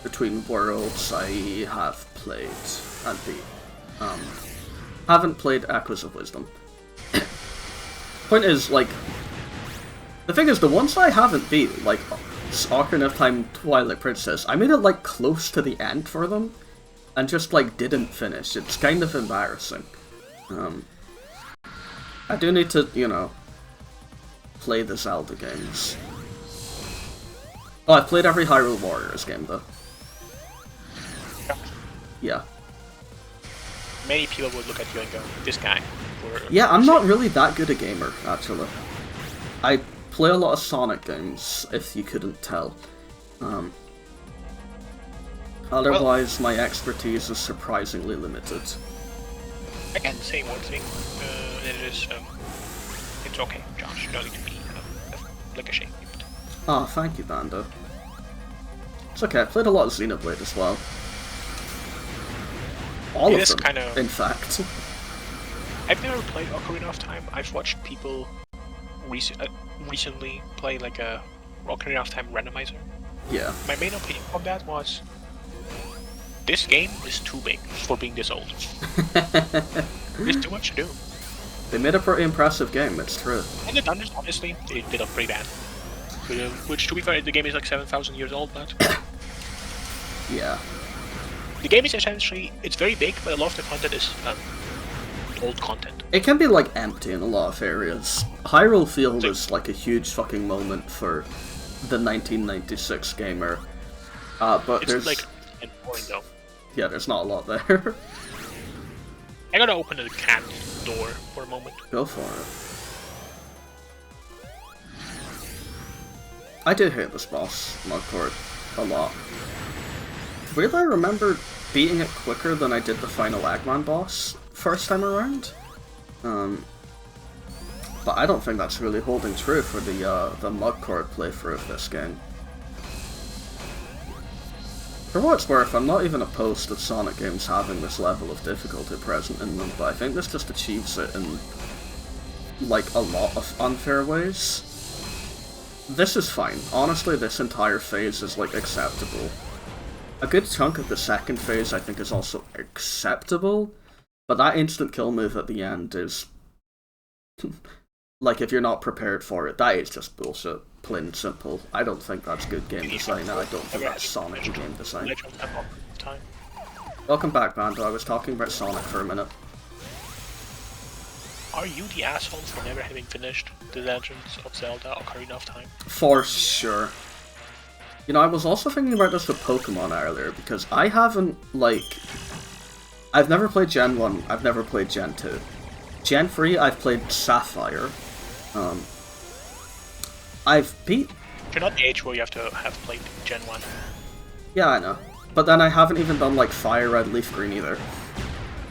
Between Worlds I have played and beat. Haven't played Echoes of Wisdom. Point is, like, the thing is, the ones I haven't beat, like Ocarina of Time, Twilight Princess, I made it, like, close to the end for them, and just, like, didn't finish. It's kind of embarrassing. I do need to, you know, play the Zelda games. Oh, I've played every Hyrule Warriors game, though. Yeah. Many people would look at you and go, this guy. Yeah, I'm not really that good a gamer, actually. I play a lot of Sonic games, if you couldn't tell. Otherwise, my expertise is surprisingly limited. I can say one thing, and it is, it's okay, Josh, you don't need to be, like, ashamed. Oh, thank you, Bando. It's okay, I played a lot of Xenoblade as well. All of them, kinda... in fact. I've never played Ocarina of Time. I've watched people recently play like a Ocarina of Time randomizer. Yeah. My main opinion on that was, this game is too big for being this old. There's too much to do. They made a pretty impressive game, it's true. And the dungeons, honestly, they did up pretty bad. Which, to be fair, the game is like 7,000 years old, but... Yeah. The game is essentially, it's very big, but a lot of the content is old content. It can be, like, empty in a lot of areas. Hyrule Field is, like, a huge fucking moment for the 1996 gamer. But it's there's... like, boring though. Yeah, there's not a lot there. I gotta open the cat door for a moment. Go for it. I did hate this boss, Mugcord, a lot. Weirdly, I remember beating it quicker than I did the final Eggman boss first time around. But I don't think that's really holding true for the Mugcord playthrough of this game. For what it's worth, I'm not even opposed to Sonic games having this level of difficulty present in them, but I think this just achieves it in, like, a lot of unfair ways. This is fine. Honestly, this entire phase is, like, acceptable. A good chunk of the second phase, I think, is also acceptable, but that instant kill move at the end is... like, if you're not prepared for it, that is just bullshit. Plain and simple. I don't think that's good game design, and I don't think that's Sonic game design. Welcome back, Bando. I was talking about Sonic for a minute. Are you the asshole for never having finished The Legends of Zelda Ocarina of Time? For sure. You know, I was also thinking about this with Pokemon earlier, because I haven't, like... I've never played Gen 1, I've never played Gen 2. Gen 3, I've played Sapphire. I've beat... You're not the age where you have to have played Gen 1. Yeah, I know. But then I haven't even done, like, Fire Red, Leaf Green either.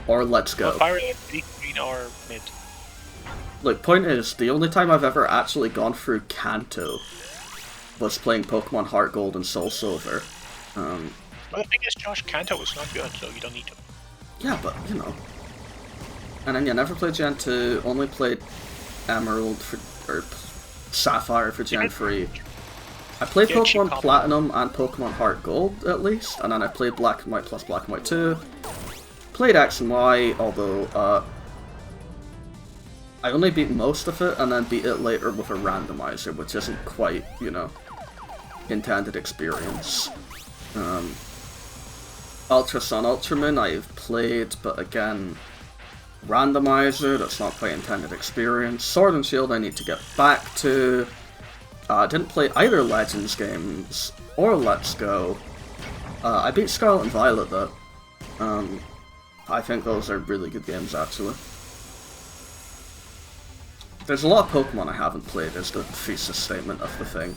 Or Let's Go. Well, Fire Red, Leaf Green, or mid. Look, point is, the only time I've ever actually gone through Kanto was playing Pokemon Heart Gold and Soul Silver. Well, the thing is, Josh, Kanto was not good, so you don't need to. Yeah, but, you know. And then, yeah, never played Gen 2, only played Emerald for... or Sapphire for Gen 3. I played Pokemon Platinum and Pokemon Heart Gold, at least, and then I played Black and White plus Black and White 2. Played X and Y, although, I only beat most of it, and then beat it later with a randomizer, which isn't quite, you know, intended experience. Ultra Sun, Ultra Moon I've played, but again, randomizer, that's not quite intended experience. Sword and Shield I need to get back to. I didn't play either Legends games, or Let's Go. I beat Scarlet and Violet though. I think those are really good games actually. There's a lot of Pokemon I haven't played, is the thesis statement of the thing.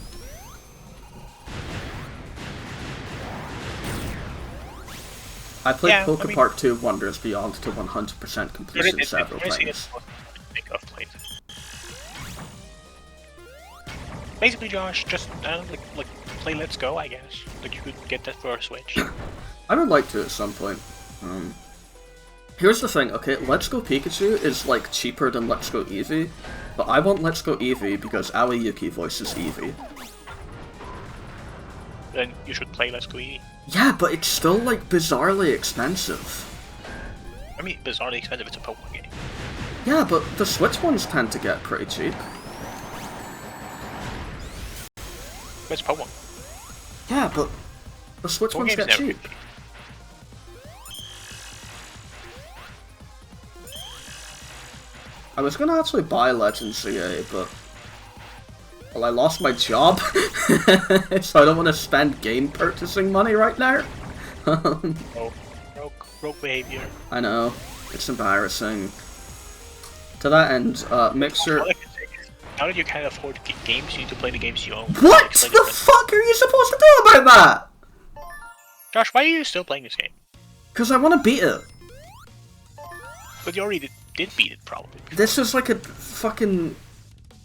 I played Park 2 Wonders Beyond to 100% completion several times. Basically, Josh, just like play Let's Go, I guess. Like you could get that for a Switch. I would like to at some point. Here's the thing, okay, Let's Go Pikachu is like cheaper than Let's Go Eevee, but I want Let's Go Eevee because Aoi Yuki voices Eevee. Then you should play Let's Go Eevee. Yeah, but it's still like bizarrely expensive. I mean, bizarrely expensive, it's a Pokemon game. Yeah, but the Switch ones tend to get pretty cheap. But it's Pokemon. Yeah, but the Switch ones get cheap. I was gonna actually buy Legends CA, but... well, I lost my job, so I don't want to spend game purchasing money right now. Broke behavior. I know, it's embarrassing. To that end, make sure... Now that you can't afford games, you need to play the games you own. What the fuck are you supposed to do about that? Josh, why are you still playing this game? Because I want to beat it. But you already did beat it, probably. This is like a fucking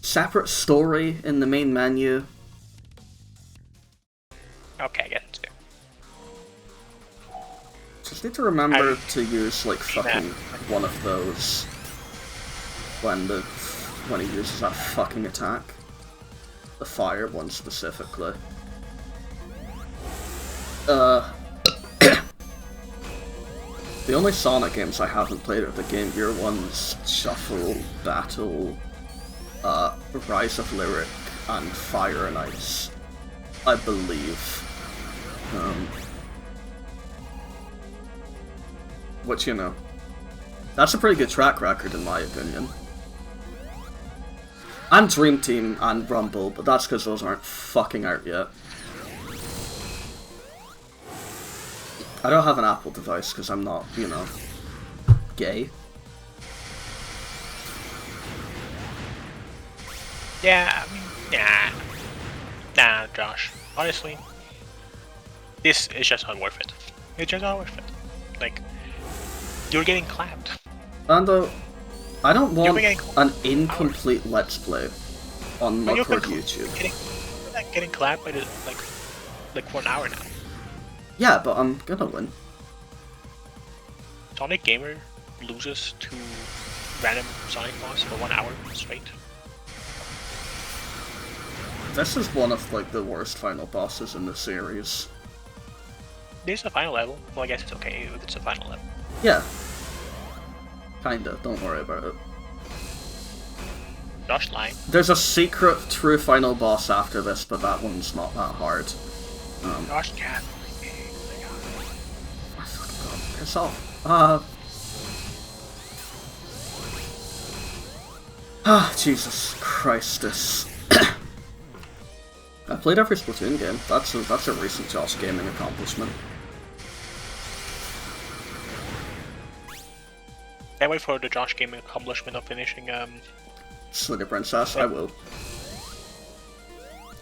separate story in the main menu. Okay, I guess it's fair. Just need to remember to use like fucking one of those when he uses that fucking attack. The fire one specifically. The only Sonic games I haven't played are the Game Gear ones, Shuffle, Battle, Rise of Lyric, and Fire and Ice, I believe. Which, you know, that's a pretty good track record in my opinion. And Dream Team and Rumble, but that's because those aren't fucking out yet. I don't have an Apple device because I'm not, you know, gay. Yeah, I mean, nah, Josh. Honestly, this is just not worth it. It's just not worth it. Like, you're getting clapped. And I don't want an incomplete Let's Play on Mugcord YouTube. You're getting clapped by like for an hour now. Yeah, but I'm gonna win. Sonic Gamer loses to random Sonic boss for 1 hour straight. This is one of, like, the worst final bosses in the series. This is the final level. Well, I guess it's okay if it's the final level. Yeah. Kinda, don't worry about it. Josh lying. There's a secret true final boss after this, but that one's not that hard. Josh can't. I fucking god, piss off. Jesus Christ, this. I played every Splatoon game. That's a recent Josh gaming accomplishment. Can't wait for the Josh gaming accomplishment of finishing Slither Princess, I will.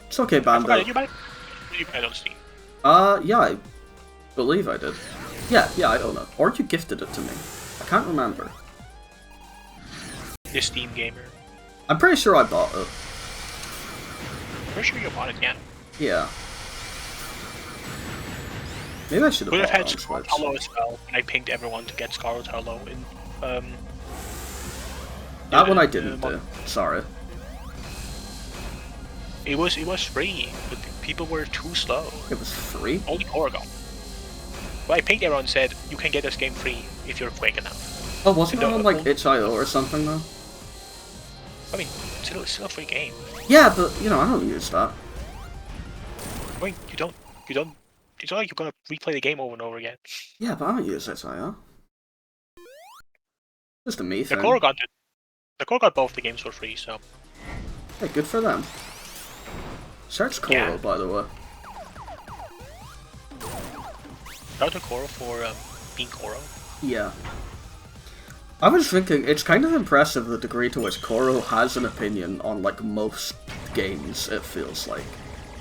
It's okay, Bando. Did you buy it on Steam? Yeah, I believe I did. Yeah, I own it. Or you gifted it to me. I can't remember. The Steam gamer. I'm pretty sure I bought it. Pretty sure you bought it, yeah. Yeah. Maybe I should have Would have bought had it on Scarlet Switch. Hollow as well, and I pinged everyone to get Scarlet Hollow in That one I didn't do. Sorry. It was free, but people were too slow. It was free? Only Oregon. Well, I pinged everyone and said you can get this game free if you're quick enough. Oh, wasn't it on like itch.io or something though? I mean, it's still a free game. Yeah, but you know, I don't use that. I mean, you don't. It's not like you're gonna replay the game over and over again. Yeah, but I don't use itch.io. Just a me thing. The core got both the games for free, so. Hey, good for them. Search Koro, Yeah. by the way. Shout out to Koro for being Koro. Yeah. I was thinking, it's kind of impressive the degree to which Koro has an opinion on, like, most games, it feels like.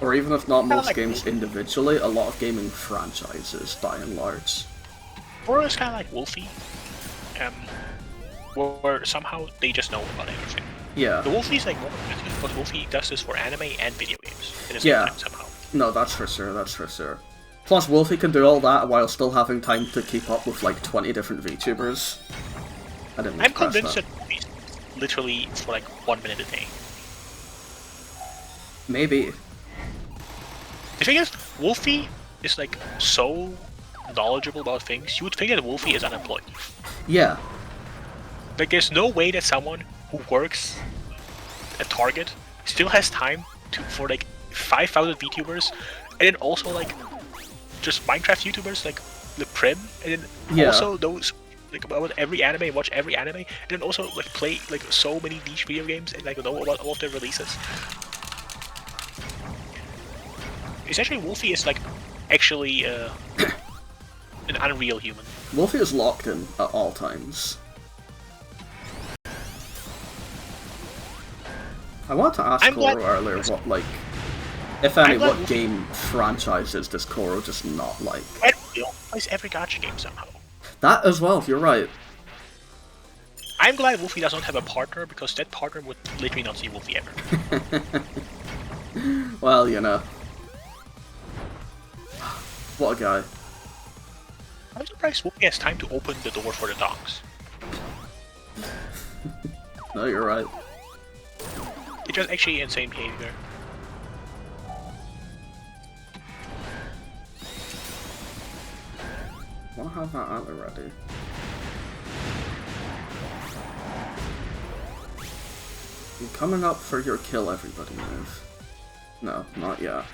Or even if not most games individually, a lot of gaming franchises, by and large. Koro is kind of like Wolfie. Where somehow they just know about everything. Yeah. The Wolfie's like more offensive, but Wolfie does this for anime and video games at the same time somehow. No, that's for sure, that's for sure. Plus, Wolfie can do all that while still having time to keep up with like 20 different VTubers. I'm convinced that Wolfie's literally for like 1 minute a day. Maybe. The thing is, Wolfie is like so knowledgeable about things, you would think that Wolfie is unemployed. Yeah. Like, there's no way that someone who works at Target still has time for like 5,000 VTubers, and then also like just Minecraft YouTubers like the Prim, and then also those like about every anime, watch every anime, and then also like play like so many niche video games and like know about all of their releases. Essentially, Wolfie is like actually an unreal human. Wolfie is locked in at all times. I wanted to ask Koro earlier what, like, if any, what game franchises does Koro just not like? Unreal plays every gacha game somehow. That as well, you're right. I'm glad Wolfie does not have a partner, because that partner would literally not see Wolfie ever. Well, you know. What a guy. I'm surprised Wolfie has time to open the door for the dogs. No, you're right. It's just actually insane behavior. I wanna have that antler ready. I'm coming up for your kill everybody move. No, not yet.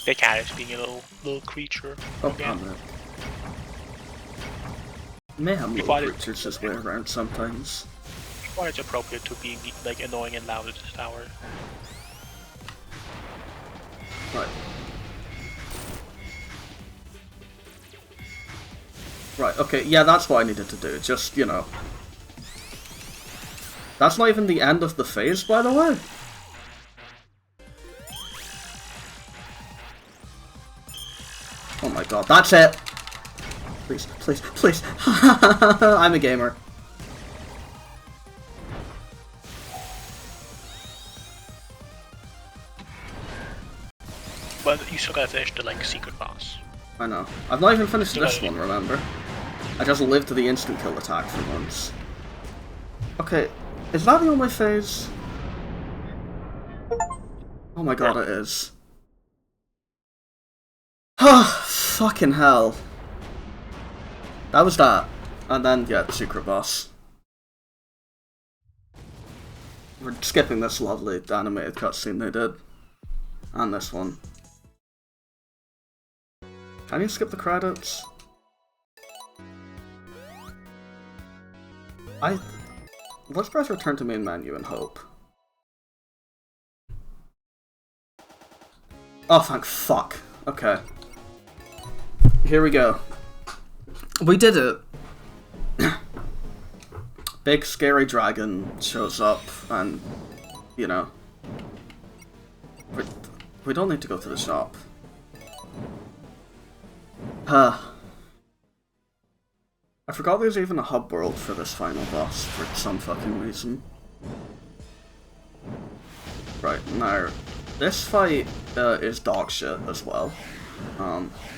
The cat is being a little creature. Oh, again. damn it. May have little creatures just way around sometimes. Or it's appropriate to be like annoying and loud at this tower. Right. Right, okay, yeah, that's what I needed to do, just, you know. That's not even the end of the phase, by the way. Oh my god, that's it! Please, please, please. I'm a gamer. still gotta finish the like secret boss. I know. I've not even finished Still this gotta- one, remember? I just lived to the instant kill attack for once. Okay, is that the only phase? Oh my god, it is. Ah, fucking hell. That was that. And then, yeah, the secret boss. We're skipping this lovely animated cutscene they did. And this one. Can you skip the credits? Let's press return to main menu and hope. Oh, thank fuck. Okay. Here we go. We did it! Big scary dragon shows up and, you know... We don't need to go to the shop. I forgot there's even a hub world for this final boss for some fucking reason. Right, now, this fight is dog shit as well,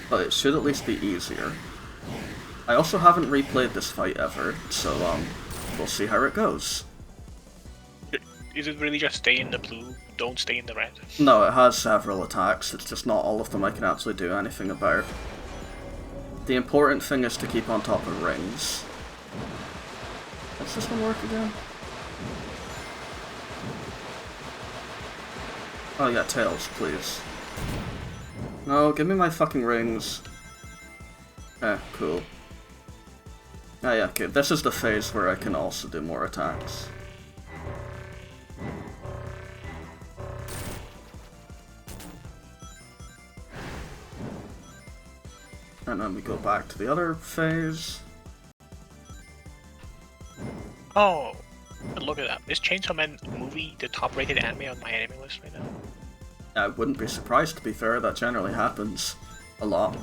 but it should at least be easier. I also haven't replayed this fight ever, so we'll see how it goes. Is it really just stay in the blue, don't stay in the red? No, it has several attacks, it's just not all of them I can actually do anything about. The important thing is to keep on top of rings. Does this one work again? Oh yeah, tails, please. No, give me my fucking rings. Eh, cool. Ah yeah, okay, this is the phase where I can also do more attacks. And then we go back to the other phase. Oh, look at that. Is Chainsaw Man movie the top rated anime on my anime list right now? I wouldn't be surprised, to be fair, that generally happens a lot.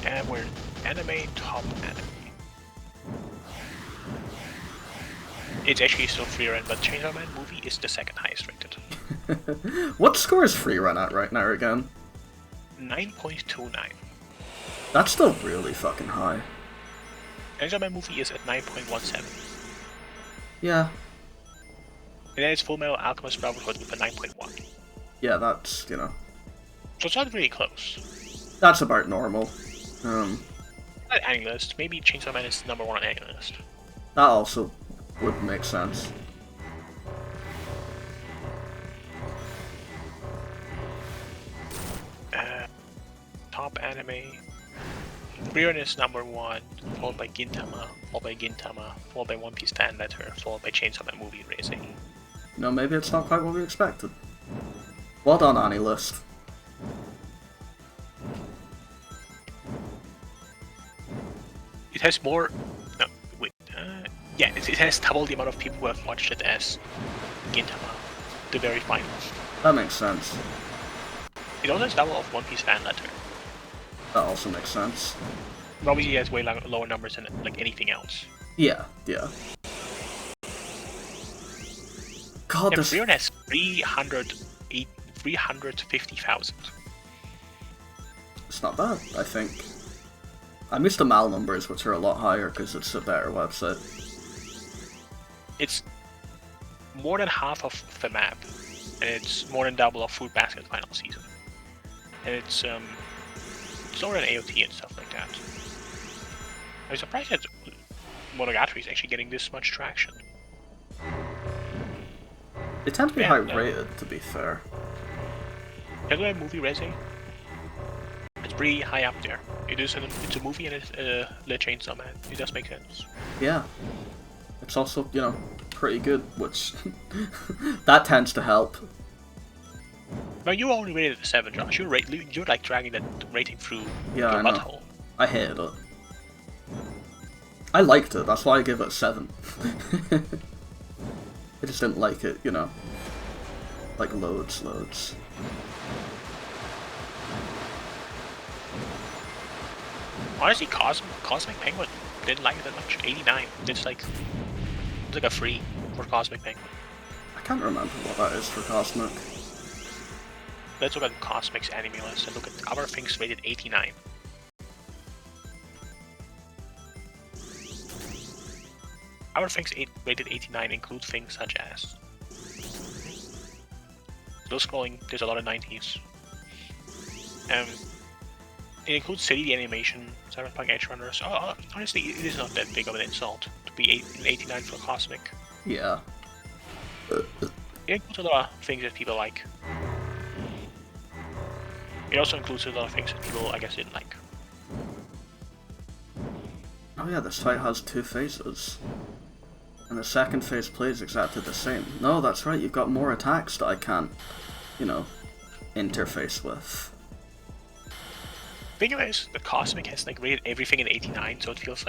And we're anime top anime. It's actually still free run, but Chainsaw Man movie is the second highest rated. What score is free run at right now again? 9.29. That's still really fucking high. Chainsaw Man movie is at 9.17. Yeah. And then it's Full Metal Alchemist Brotherhood with a 9.1. Yeah, that's, you know... So it's not really close. That's about normal. Not any list. Maybe Chainsaw Man is number one on any list. That also would make sense. Top anime. Frieren is number one, followed by Gintama, followed by One Piece Fan Letter, followed by Chainsaw Man movie Racing. No, maybe it's not quite what we expected. Well done, Annie List. It has more. No, wait. Yeah, it has double the amount of people who have watched it as Gintama, the very final. That makes sense. It also has double of One Piece Fan Letter. That also makes sense. But obviously, it has way lower numbers than like anything else. Yeah, yeah. God, Yeah, this... Frieren has 350,000. It's not bad, I think. I missed the MAL numbers, which are a lot higher because it's a better website. It's more than half of the map, and it's more than double of Fruit Basket final season. And it's lower than AOT and stuff like that. I'm surprised that Monogatari is actually getting this much traction. They tend to be Yeah, high no. rated, to be fair. Hello, movie Reze. It's pretty high up there. It's a movie and it's Le Chainsaw Man. It does make sense. Yeah. It's also, you know, pretty good, which... that tends to help. Now you only rated it a 7, Josh. You're like dragging that rating through Yeah, your I know. butthole. I hated it. I liked it, that's why I gave it a 7. I just didn't like it, you know. Like loads. Honestly, Cosmic Penguin didn't like it that much. 89. It's like a free for Cosmic Penguin. I can't remember what that is for Cosmic. let's look at Cosmic's anime list and look at other things rated 89. Other things rated 89 include things such as... Still scrolling, there's a lot of 90s. It includes City animation, Cyberpunk Edge Runners. Oh, honestly, it is not that big of an insult to be an 89 for Cosmic. Yeah. It includes a lot of things that people like. It also includes a lot of things that people, I guess, didn't like. Oh yeah, this fight has 2 phases. And the second phase plays exactly the same. No, that's right, you've got more attacks that I can't, you know, interface with. Thing is, the Cosmic has like rated everything in 89, so it feels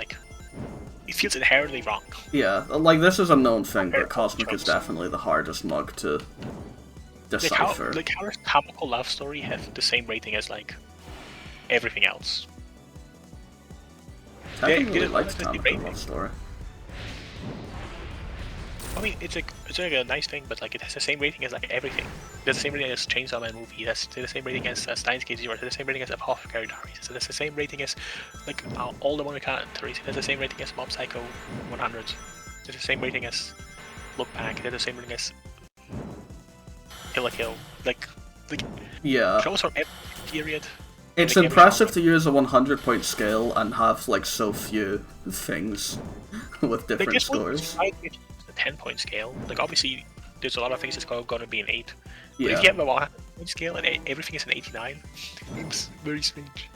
inherently wrong. Yeah, like this is a known thing, but Cosmic is definitely the hardest mug to decipher. Like how Comical Love Story has the same rating as like everything else. I didn't really like Comical Love Story. I mean, it's like a nice thing, but like it has the same rating as like everything. It has the same rating as Chainsaw Man movie. It has the same rating as Steins Gate Zero. It has the same rating as Apothecary Diaries. It has the same rating as like all the Monogatari. It has the same rating as Mob Psycho 100. It has the same rating as Look Back. It has the same rating as Kill la Kill. Like yeah. Shows from every period. It's like impressive to use a 100-point scale and have like so few things with different scores. 10-point scale. Like obviously, there's a lot of things that's going to be an 8. But Yeah. if you have a 100-point scale and everything is an 89, it's very strange.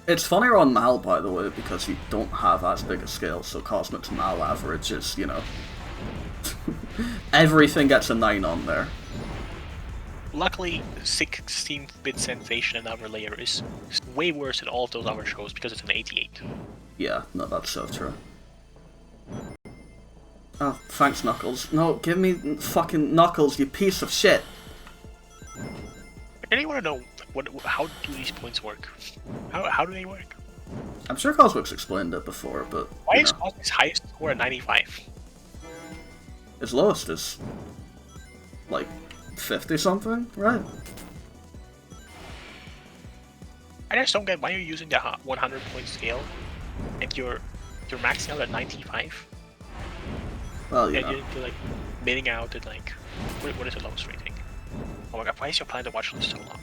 It's funnier on Mal, by the way, because you don't have as big a scale, so Cosmic's Mal average is, you know... everything gets a 9 on there. Luckily, 16-bit Sensation and Other Layer is way worse than all of those other shows because it's an 88. Yeah, no, that's so true. Oh, thanks, Knuckles. No, give me fucking Knuckles, you piece of shit! I really want to know how do these points work? How do they work? I'm sure Cosmic's explained it before, but... Why is Cosmic's highest score at 95? His lowest is... like... 50-something, right? I just don't get why you're using the 100-point scale and you're maxing out at 95. Well, you and know. you're like bidding out at like what is the lowest rating? Oh my god, why is your plan to watch this so long?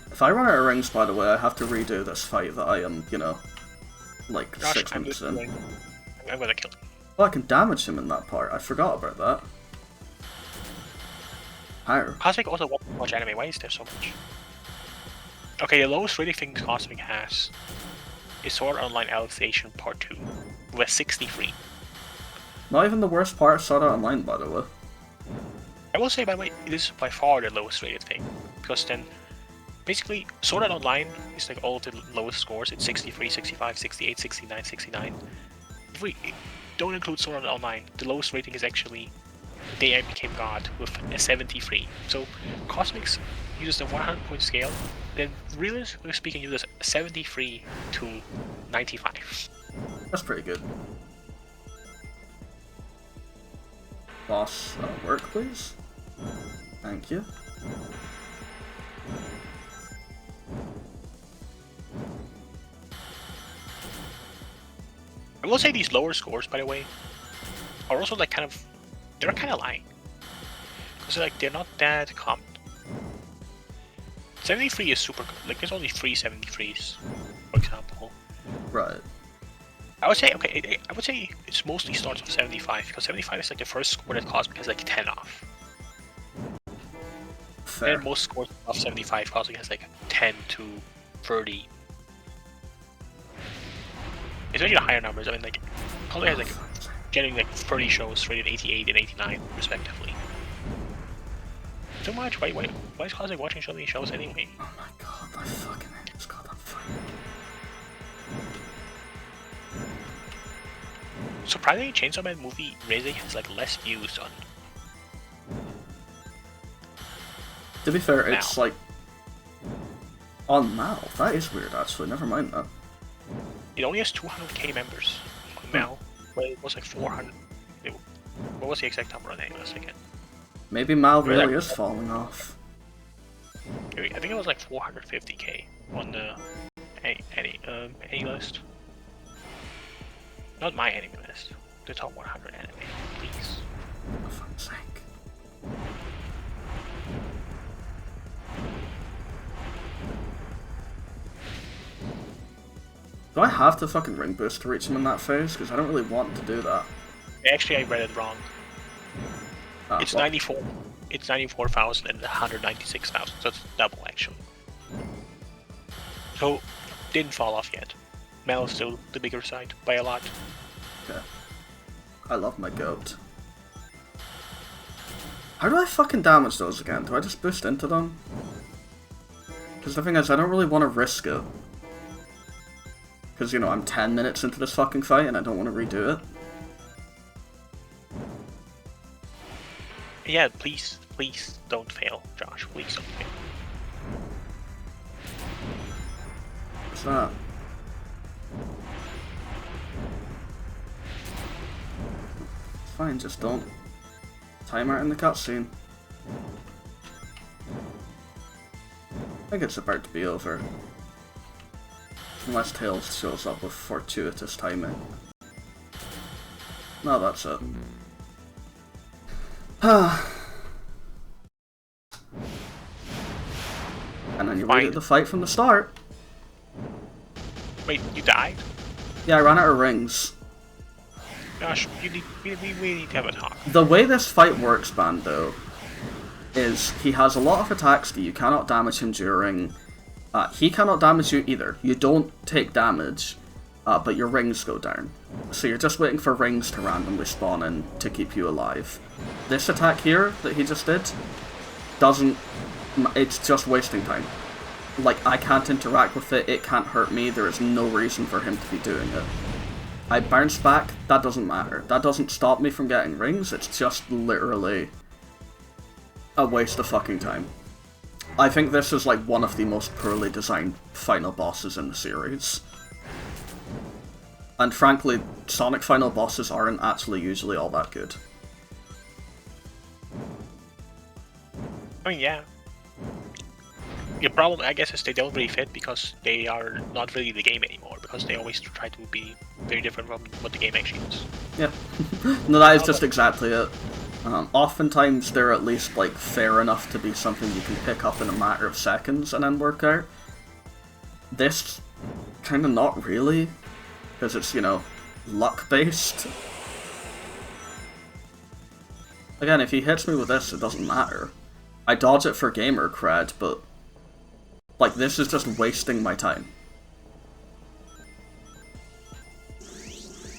If I run out of rings, by the way, I have to redo this fight that I am, you know, like Gosh, 6 minutes in. I'm gonna kill him. Oh, I can damage him in that part. I forgot about that. Higher. Cosmic also won't watch anime. Why is there so much? Okay, the lowest rating thing Cosmic has is Sword Art Online Alicization Part 2 with 63. Not even the worst part of Sword Art Online, by the way. I will say, by the way, it is by far the lowest rated thing. Because then, basically, Sword Art Online is like all the lowest scores. It's 63, 65, 68, 69, 69. If we don't include Sword Art Online, the lowest rating is actually The Day I Became God with a 73. So, Cosmics uses the 100-point scale, then realistically speaking uses 73 to 95. That's pretty good. Boss, work, please. Thank you. I will say these lower scores, by the way, are also like they're kind of lying. Because like they're not that common. 73 is super good. Like there's only 3 73s, for example. Right. I would say, okay, I would say it's mostly starts with 75, because 75 is like the first score that Cosmic has like 10 off. Fair. And most scores off 75, Cosmic has like 10 to 30. Especially the higher numbers. I mean, like Cosmic has like getting like 30 shows rated 88 and 89 respectively. Too much? Why is Cosmic watching so many shows anyway? Oh my god, I fucking hate this goddamn fight. Surprisingly, Chainsaw Man movie Reze has like less views on. To be fair, Mal. it's like on Mal. That is weird, actually. Never mind that. It only has 200k members. Mel. Well, it was like 400. What was the exact number on Angus again? Maybe Mal really is falling off. I think it was like 450k on the any list. Not my enemy list. The top 100 anime, please. For fuck's sake. Do I have to fucking ring boost to reach him in that phase? Because I don't really want to do that. Actually, I read it wrong. It's what? 94. It's 94,000 and 196,000. So it's double actually. So didn't fall off yet. Mel is still the bigger side by a lot. Okay. I love my goat. How do I fucking damage those again? Do I just boost into them? Because the thing is, I don't really want to risk it. Because, you know, I'm 10 minutes into this fucking fight and I don't want to redo it. Yeah, please don't fail, Josh. Please don't fail. What's that? It's fine, just don't time out in the cutscene. I think it's about to be over. Unless Tails shows up with fortuitous timing. No, that's it. And then you read the fight from the start. Wait, you died? Yeah, I ran out of rings. Gosh, we need to have a talk. The way this fight works, Bando, is he has a lot of attacks that you cannot damage him during. He cannot damage you either. You don't take damage, but your rings go down. So you're just waiting for rings to randomly spawn in to keep you alive. This attack here that he just did doesn't... It's just wasting time. Like, I can't interact with it, it can't hurt me, there is no reason for him to be doing it. I bounce back, that doesn't matter. That doesn't stop me from getting rings, it's just literally a waste of fucking time. I think this is like one of the most poorly designed final bosses in the series. And frankly, Sonic final bosses aren't actually usually all that good. I mean, yeah. The problem, I guess, is they don't really fit because they are not really the game anymore, because they always try to be very different from what the game actually is. Yeah. No, that is just exactly it. Oftentimes they're at least like fair enough to be something you can pick up in a matter of seconds and then work out. This, kinda not really, because it's, you know, luck based. Again, if he hits me with this, it doesn't matter. I dodge it for gamer cred, but like this is just wasting my time.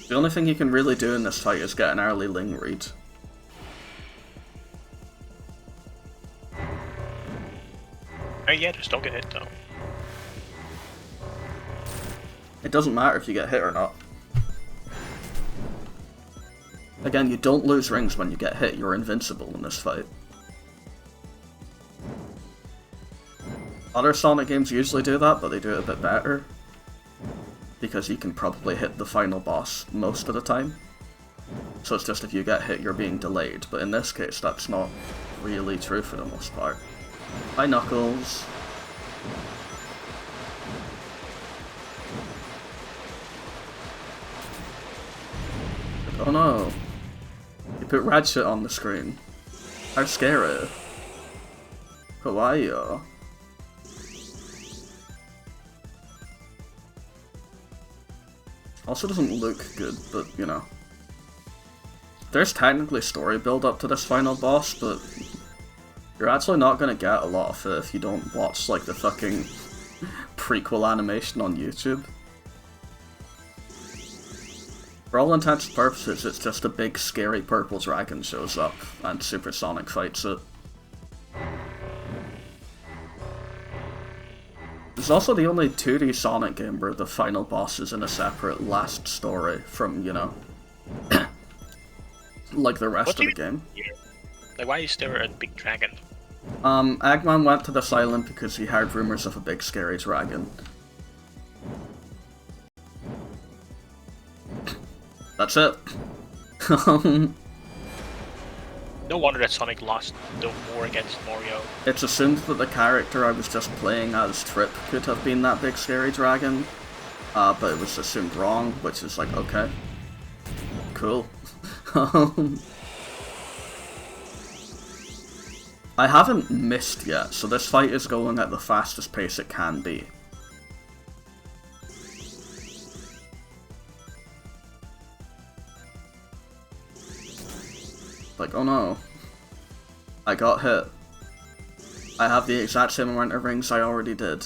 The only thing you can really do in this fight is get an early Ling read. I mean, yeah, just don't get hit though. It doesn't matter if you get hit or not. Again, you don't lose rings when you get hit, you're invincible in this fight. Other Sonic games usually do that, but they do it a bit better. Because you can probably hit the final boss most of the time. So it's just if you get hit, you're being delayed, but in this case, that's not really true for the most part. Hi, Knuckles. Oh no. You put Ratchet on the screen. How scary. Kawaii. Also doesn't look good, but, you know. There's technically story build up to this final boss, but you're actually not gonna get a lot of it if you don't watch, like, the fucking prequel animation on YouTube. For all intents and purposes, it's just a big scary purple dragon shows up, and Super Sonic fights it. It's also the only 2D Sonic game where the final boss is in a separate last story from, you know, like the rest of the game. Like, why is there a big dragon? Eggman went to this island because he heard rumors of a big scary dragon. That's it. No wonder that Sonic lost no more against Mario. It's assumed that the character I was just playing as Trip could have been that big scary dragon, but it was assumed wrong, which is like, okay. Cool. I haven't missed yet, so this fight is going at the fastest pace it can be. Like, oh no. I got hit. I have the exact same amount of rings I already did.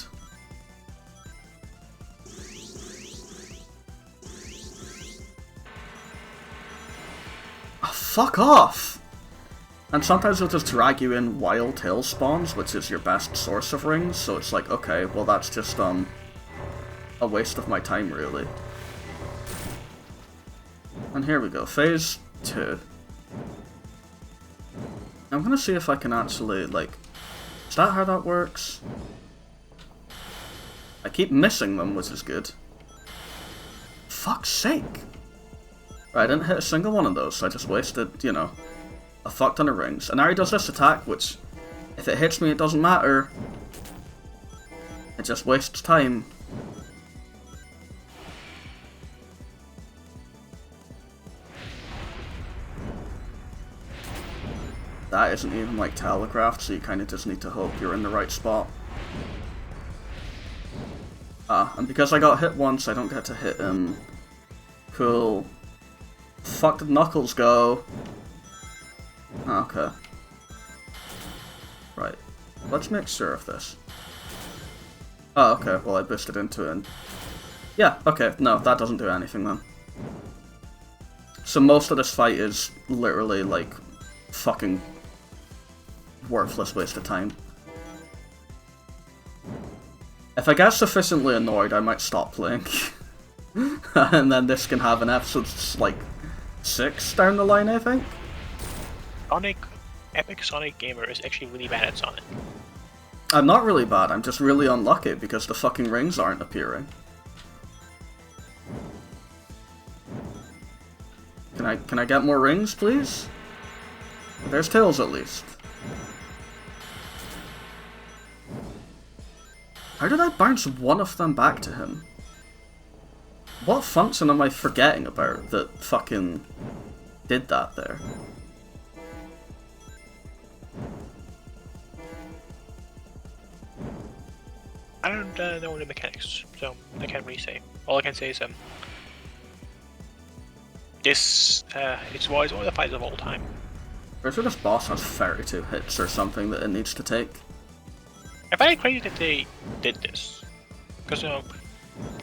Oh, fuck off! And sometimes they'll just drag you in while tail spawns, which is your best source of rings, so it's like, okay, well that's just, a waste of my time, really. And here we go, phase 2. I'm gonna see if I can actually, like... Is that how that works? I keep missing them, which is good. Fuck's sake! Right, I didn't hit a single one of those, so I just wasted, you know, a fuck ton of rings. And now he does this attack, which, if it hits me, it doesn't matter. It just wastes time. That isn't even like telegraphed, so you kind of just need to hope you're in the right spot. And because I got hit once, I don't get to hit him. Cool. Fuck did Knuckles go? Okay. Right. Let's make sure of this. Oh, okay, well I boosted into it and... Yeah, okay, no, that doesn't do anything then. So most of this fight is literally, like, fucking worthless waste of time. If I get sufficiently annoyed, I might stop playing. And then this can have an episode, like, 6 down the line, I think? Epic Sonic Gamer is actually really bad at Sonic. I'm not really bad, I'm just really unlucky because the fucking rings aren't appearing. Can I get more rings, please? There's Tails at least. How did I bounce one of them back to him? What function am I forgetting about that fucking did that there? I don't know the mechanics, so I can't really say. All I can say is this it's one of the fights of all time. Pretty sure this boss has 32 hits or something that it needs to take. I find it crazy that they did this, because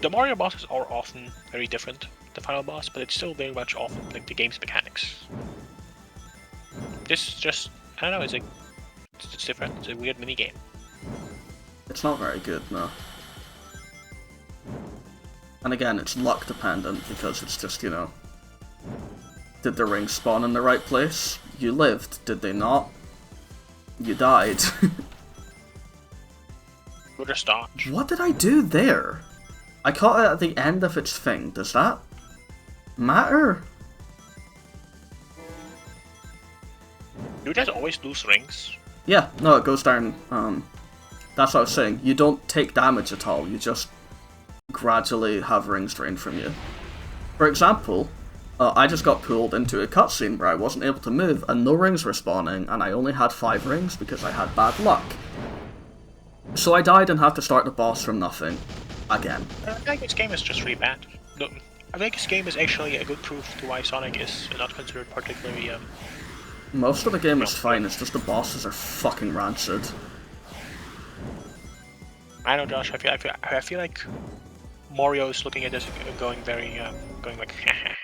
the Mario bosses are often very different, the final boss, but it's still very much often like the game's mechanics. This just, I don't know, it's different. It's a weird mini game. It's not very good, no. And again, it's luck dependent because it's just, you know, did the rings spawn in the right place? You lived. Did they not? You died. We'll just dodge. What did I do there? I caught it at the end of its thing. Does that matter? You guys always lose rings. Yeah, no, it goes down. That's what I was saying. You don't take damage at all. You just gradually have rings drained from you. For example, I just got pulled into a cutscene where I wasn't able to move and no rings were spawning and I only had 5 rings because I had bad luck. So I died and had to start the boss from nothing. Again. I think this game is just really bad. No, I think this game is actually a good proof to why Sonic is not considered particularly Most of the game is fine, it's just the bosses are fucking rancid. I know, Josh. I feel like Mario's looking at this going very, going like.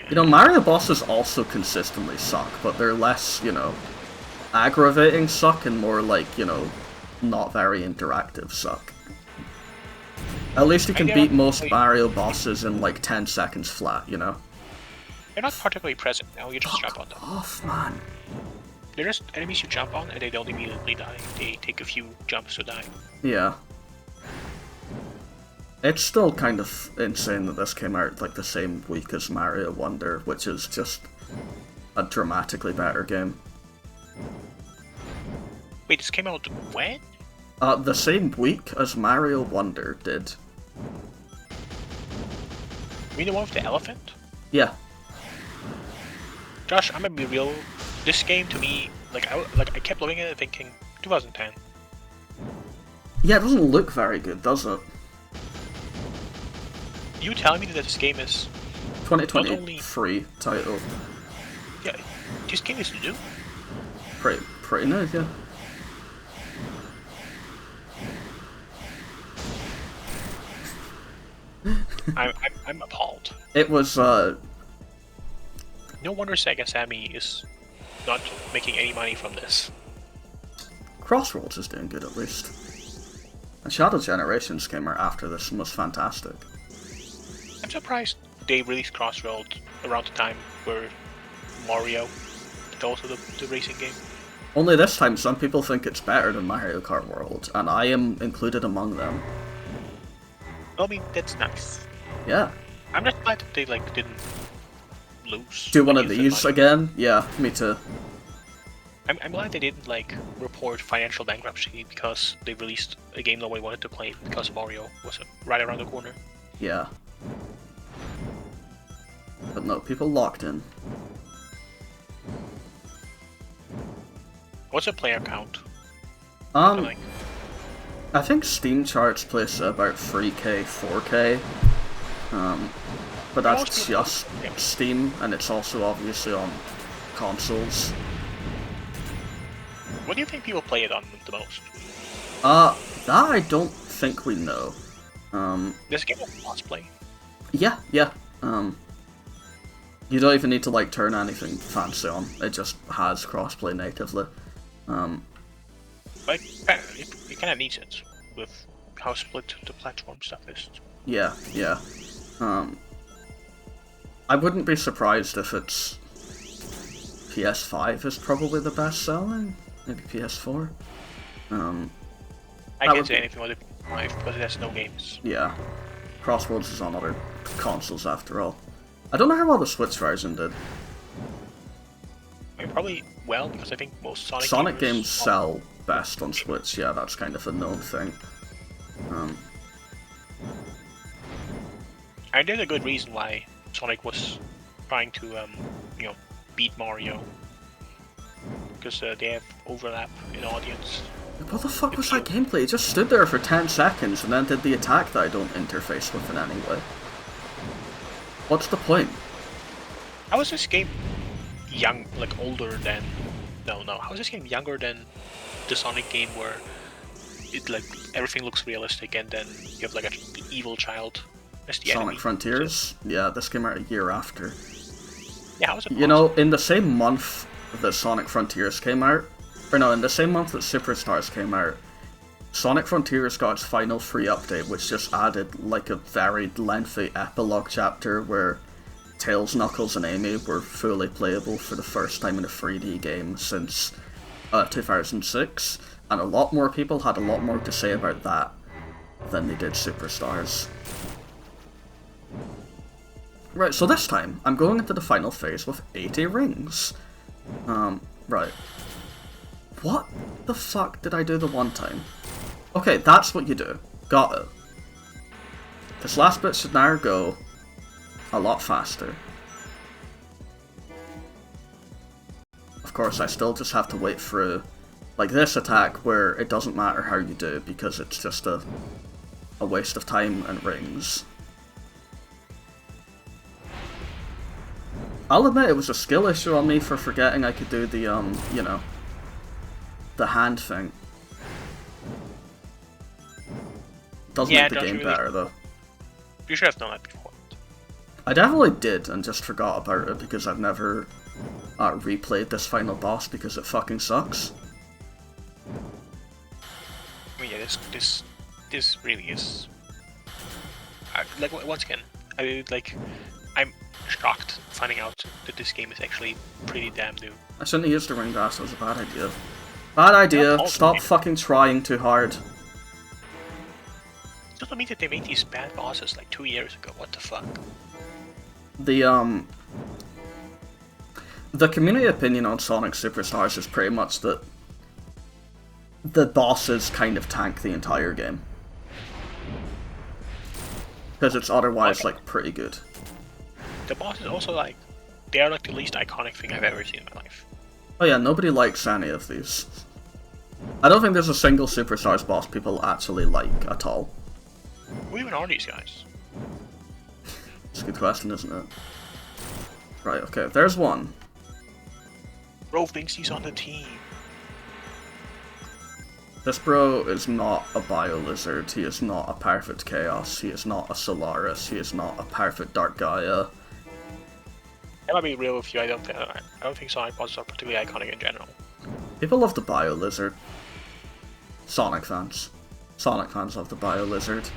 You know, Mario bosses also consistently suck, but they're less, you know, aggravating suck and more like, you know, not very interactive suck. At least you can beat most Mario bosses in like 10 seconds flat, you know? They're not particularly present now, you just jump on them. Off, man. They're just enemies you jump on and they don't immediately die. They take a few jumps to die. Yeah. It's still kind of insane that this came out like the same week as Mario Wonder, which is just a dramatically better game. Wait, this came out when? The same week as Mario Wonder did. You mean the one with the elephant? Yeah. Josh, I'm gonna be real. This game to me, I kept looking at it thinking 2010. Yeah, it doesn't look very good, does it? You telling me that this game is 2023 title. Yeah, this game is new. Pretty nice, yeah. I'm appalled. It was No wonder Sega Sammy is not making any money from this. Crossroads is doing good at least. And Shadow Generations came out after this and was fantastic. I'm surprised they released Crossroads around the time where Mario did also the racing game. Only this time some people think it's better than Mario Kart World, and I am included among them. I mean, that's nice. Yeah. I'm just glad that they didn't lose. Do one of these again? Yeah, me too. I'm glad they didn't report financial bankruptcy because they released a game nobody wanted to play because Mario was right around the corner. Yeah. But no, people locked in. What's a player count? I think Steam charts place about 3k, 4k. But that's just Steam, and it's also obviously on consoles. What do you think people play it on the most? That I don't think we know. This game has crossplay. Yeah. You don't even need to turn anything fancy on. It just has crossplay natively. But it kind of needs it with how split the platform stuff is. Yeah. I wouldn't be surprised if it's PS5 is probably the best selling. Maybe PS4. I can't say anything about the PS5 because it has no games. Yeah. Crossroads is on other consoles after all. I don't know how well the Switch version did. I mean, probably well, because I think most Sonic games sell best on Switch, yeah, that's kind of a known thing. And there's a good reason why Sonic was trying to, beat Mario. Because they have overlap in audience. What the fuck was that gameplay? It just stood there for 10 seconds and then did the attack that I don't interface with in any way. What's the point? How is this game older than... No, how is this game younger than the Sonic game where it, everything looks realistic and then you have, an evil child as the enemy? Sonic Frontiers? Yeah, this came out a year after. Yeah, how is it possible? You know, in the same month that Sonic Frontiers came out, or no, in the same month that Superstars came out, Sonic Frontiers got its final free update, which just added a very lengthy epilogue chapter where Tails, Knuckles, and Amy were fully playable for the first time in a 3D game since 2006, and a lot more people had a lot more to say about that than they did Superstars. Right, so this time, I'm going into the final phase with 80 rings. Right. What the fuck did I do the one time? Okay, that's what you do. Got it. This last bit should now go a lot faster. Of course, I still just have to wait through, this attack where it doesn't matter how you do because it's just a waste of time and rings. I'll admit it was a skill issue on me for forgetting I could do the, the hand thing. Does make the game better, though. You should have known that before. I definitely did, and just forgot about it because I've never replayed this final boss because it fucking sucks. I mean, yeah, this really is... once again, I'm shocked finding out that this game is actually pretty damn new. I shouldn't have used the ring dash, that was a bad idea. Bad idea, stop fucking trying too hard. doesn't mean that they made these bad bosses like 2 years ago. What the fuck? The community opinion on Sonic Superstars is pretty much that the bosses kind of tank the entire game. Because it's otherwise, like, pretty good. The bosses also, like, they are like the least iconic thing I've ever seen in my life. Oh yeah, nobody likes any of these. I don't think there's a single Superstars boss people actually like at all. Who even are these guys? It's a good question, isn't it? Right, okay, there's one. Bro thinks he's on the team. This bro is not a Bio-Lizard, he is not a perfect Chaos, he is not a Solaris, he is not a perfect Dark Gaia. I'll be real with you, I don't think Sonic bosses are particularly iconic in general. People love the Bio-Lizard. Sonic fans. Sonic fans love the Bio-Lizard.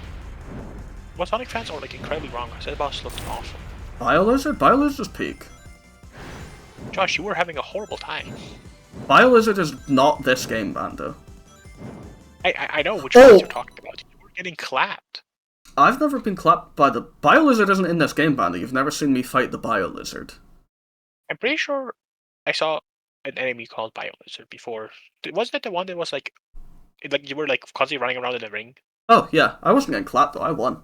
Well, Sonic fans are like incredibly wrong. I said the boss looked awesome. Bio-Lizard? Bio-Lizard's peak. Josh, you were having a horrible time. Bio-Lizard is not this game, Bando. I know which ones you're talking about. You were getting clapped. I've never been clapped by the... Bio-Lizard isn't in this game, Bando. You've never seen me fight the Bio-Lizard. I'm pretty sure I saw an enemy called Bio-Lizard before. Wasn't it the one that was like you were like constantly running around in the ring? Oh, yeah. I wasn't getting clapped, though. I won.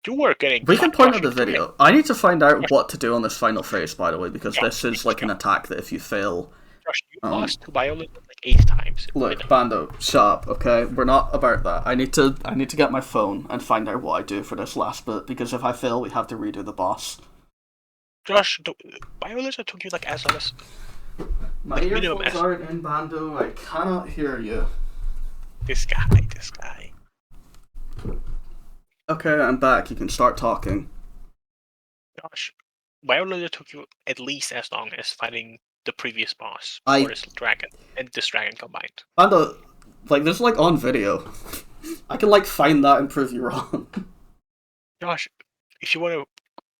You were getting We can clapped, point Josh, at the video. I need to find out what to do on this final phase, by the way, because this is like an attack that if you fail... Josh, you lost to Bio-Lizard like 8 times. Look, Bando, shut up, okay? We're not about that. I need to get my phone and find out what I do for this last bit, because if I fail, we have to redo the boss. Josh, Bio-Lizard took you like as long as... My earphones aren't in, Bando. I cannot hear you. This guy. Okay, I'm back. You can start talking. Josh, Bio-Lizard took you at least as long as fighting the previous boss, or this dragon, and this dragon combined. Bando, like, this is like on video. I can like find that and prove you wrong. Josh, if you want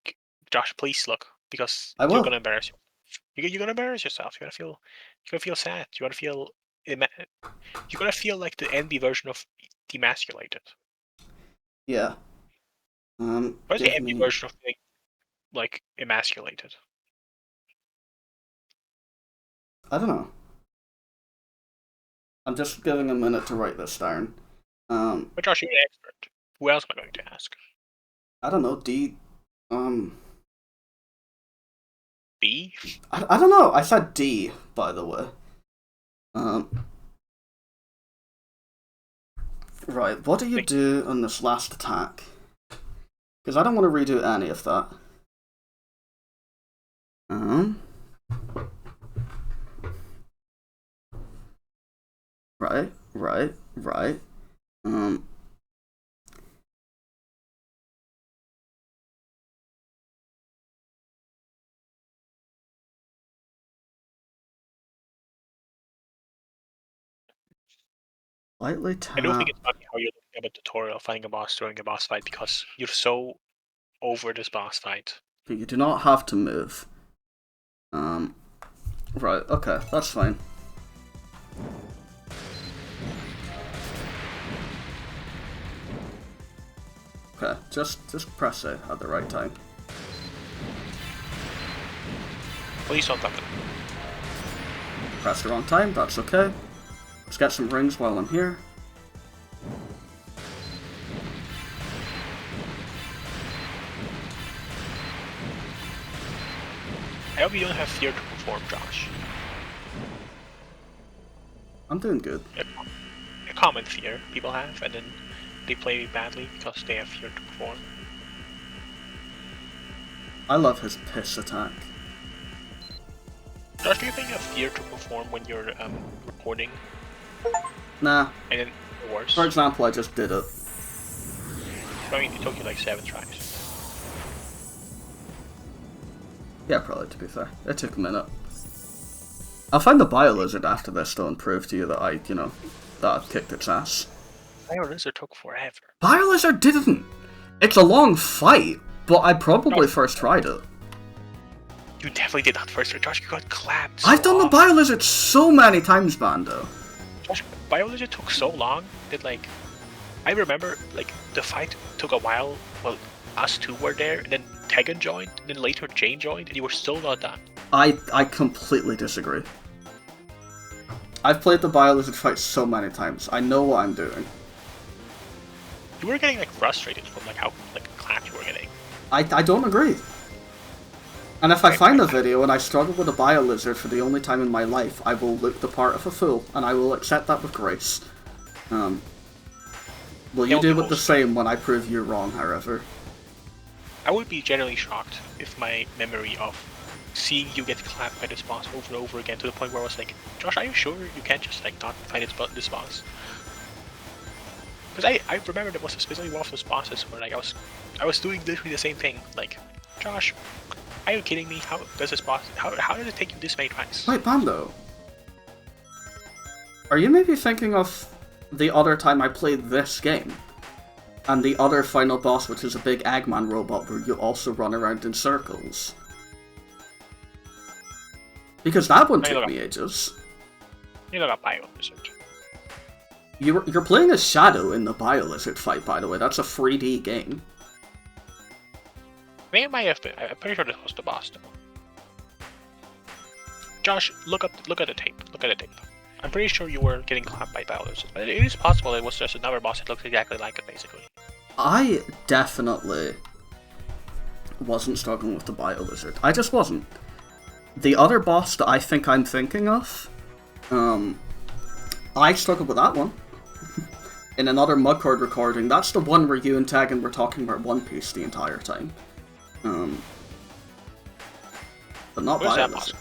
to... Josh, please look, because I will. you're gonna embarrass yourself. You're gonna embarrass yourself. You're gonna feel sad. You're gonna feel like the NB version of demasculated. Yeah. What's the NB version of being like emasculated? I don't know. I'm just giving a minute to write this down. But Josh, you're an expert. Who else am I going to ask? I don't know. D. B? I don't know. I said D, by the way. Right, what do you do on this last attack? Because I don't want to redo any of that. Right. Lightly tap. I don't think it's funny how you're looking at a tutorial, finding a boss, during a boss fight, because you're so over this boss fight. But you do not have to move. Right, okay, that's fine. Okay, just press A at the right time. Please don't touch it. Press the wrong time, that's okay. Let's get some rings while I'm here. I hope you don't have fear to perform, Josh. I'm doing good. A common fear people have, and then they play badly because they have fear to perform. I love his piss attack. Josh, do you think you have fear to perform when you're recording? Nah. And then worse? For example, I just did it. I mean, it took you like 7 tries. Yeah, probably, to be fair. It took a minute. I'll find the Bio-Lizard after this, though, and prove to you that that I kicked its ass. Bio-Lizard took forever. Bio-Lizard didn't! It's a long fight, but I probably first tried it. You definitely did that first. Josh, you got clapped so I've done the often. Bio-Lizard so many times, Bando. Josh, Bio-Lizard took so long that, like, I remember like the fight took a while. Well, us two were there, and then Tegan joined, and then later Jane joined, and you were still not done. I completely disagree. I've played the Biolizard fight so many times. I know what I'm doing. You were getting like frustrated from like how like clapped you were getting. I don't agree. And if I find a video and I struggle with a Biolizard for the only time in my life, I will look the part of a fool, and I will accept that with grace. Will you do it the same when I prove you wrong, however? I would be generally shocked if my memory of seeing you get clapped by this boss over and over again to the point where I was like, Josh, are you sure you can't just like not fight this boss? Because I remember there was specifically one of those bosses where like I was doing literally the same thing. Like, Josh, are you kidding me? How does this boss? How did it take you this many times? Wait, Pando. Are you maybe thinking of the other time I played this game? And the other final boss, which is a big Eggman robot where you also run around in circles? Because that one took me ages. You know, got Biolizard. You're playing as Shadow in the Biolizard fight, by the way. That's a 3D game. I think it might have been. I'm pretty sure this was the boss though. Josh, look at the tape. Look at the tape. I'm pretty sure you were getting clapped by Biolizard. But it is possible it was just another boss that looks exactly like it, basically. I definitely wasn't struggling with the Biolizard. I just wasn't. The other boss that I think I'm thinking of, I struggled with that one. In another Mugcord recording, that's the one where you and Tegan were talking about One Piece the entire time. But not Biolizard.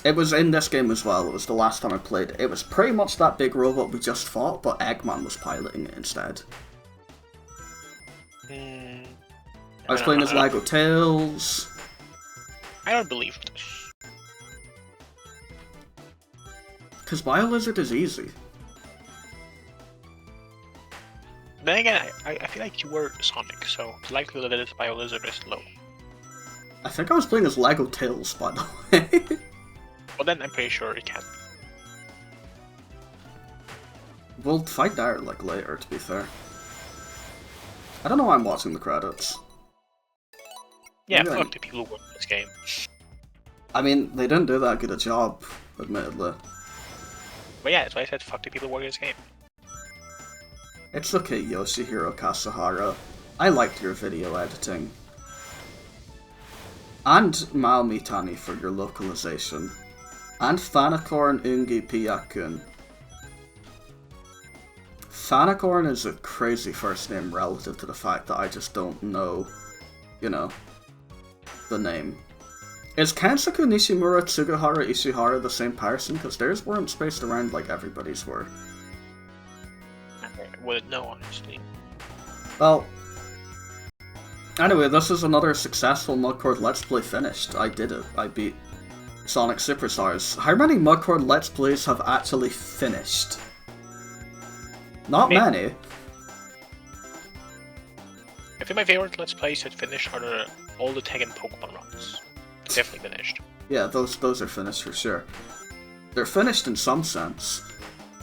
It was in this game as well. It was the last time I played it. It was pretty much that big robot we just fought, but Eggman was piloting it instead. I was playing as Lego Tails. I don't believe this. Because Biolizard is easy. Then again, I feel like you were Sonic, so the likelihood that it's Biolizard is low. I think I was playing as Lego Tails, by the way. Well, then I'm pretty sure it can. We'll find out, like, later, to be fair. I don't know why I'm watching the credits. Yeah, fuck the people who work in this game. I mean, they didn't do that good a job, admittedly. But yeah, that's why I said fuck the people who work in this game. It's okay, Yoshihiro Kasuhara. I liked your video editing. And Mao Mitani for your localization. And Fanacorn Ungi Piyakun. Fanacorn is a crazy first name relative to the fact that I just don't know, you know, the name. Is Kensaku Nishimura Tsugahara Ishihara the same person? Because theirs weren't spaced around like everybody's were. I wouldn't know, honestly. Well, anyway, this is another successful Mugcord Let's Play finished. I did it. I beat Sonic Superstars. How many Mugcord Let's Plays have actually finished? Not many. I think my favorite Let's Plays that finished are all the Tekken Pokemon runs. Definitely finished. Yeah, those are finished for sure. They're finished in some sense.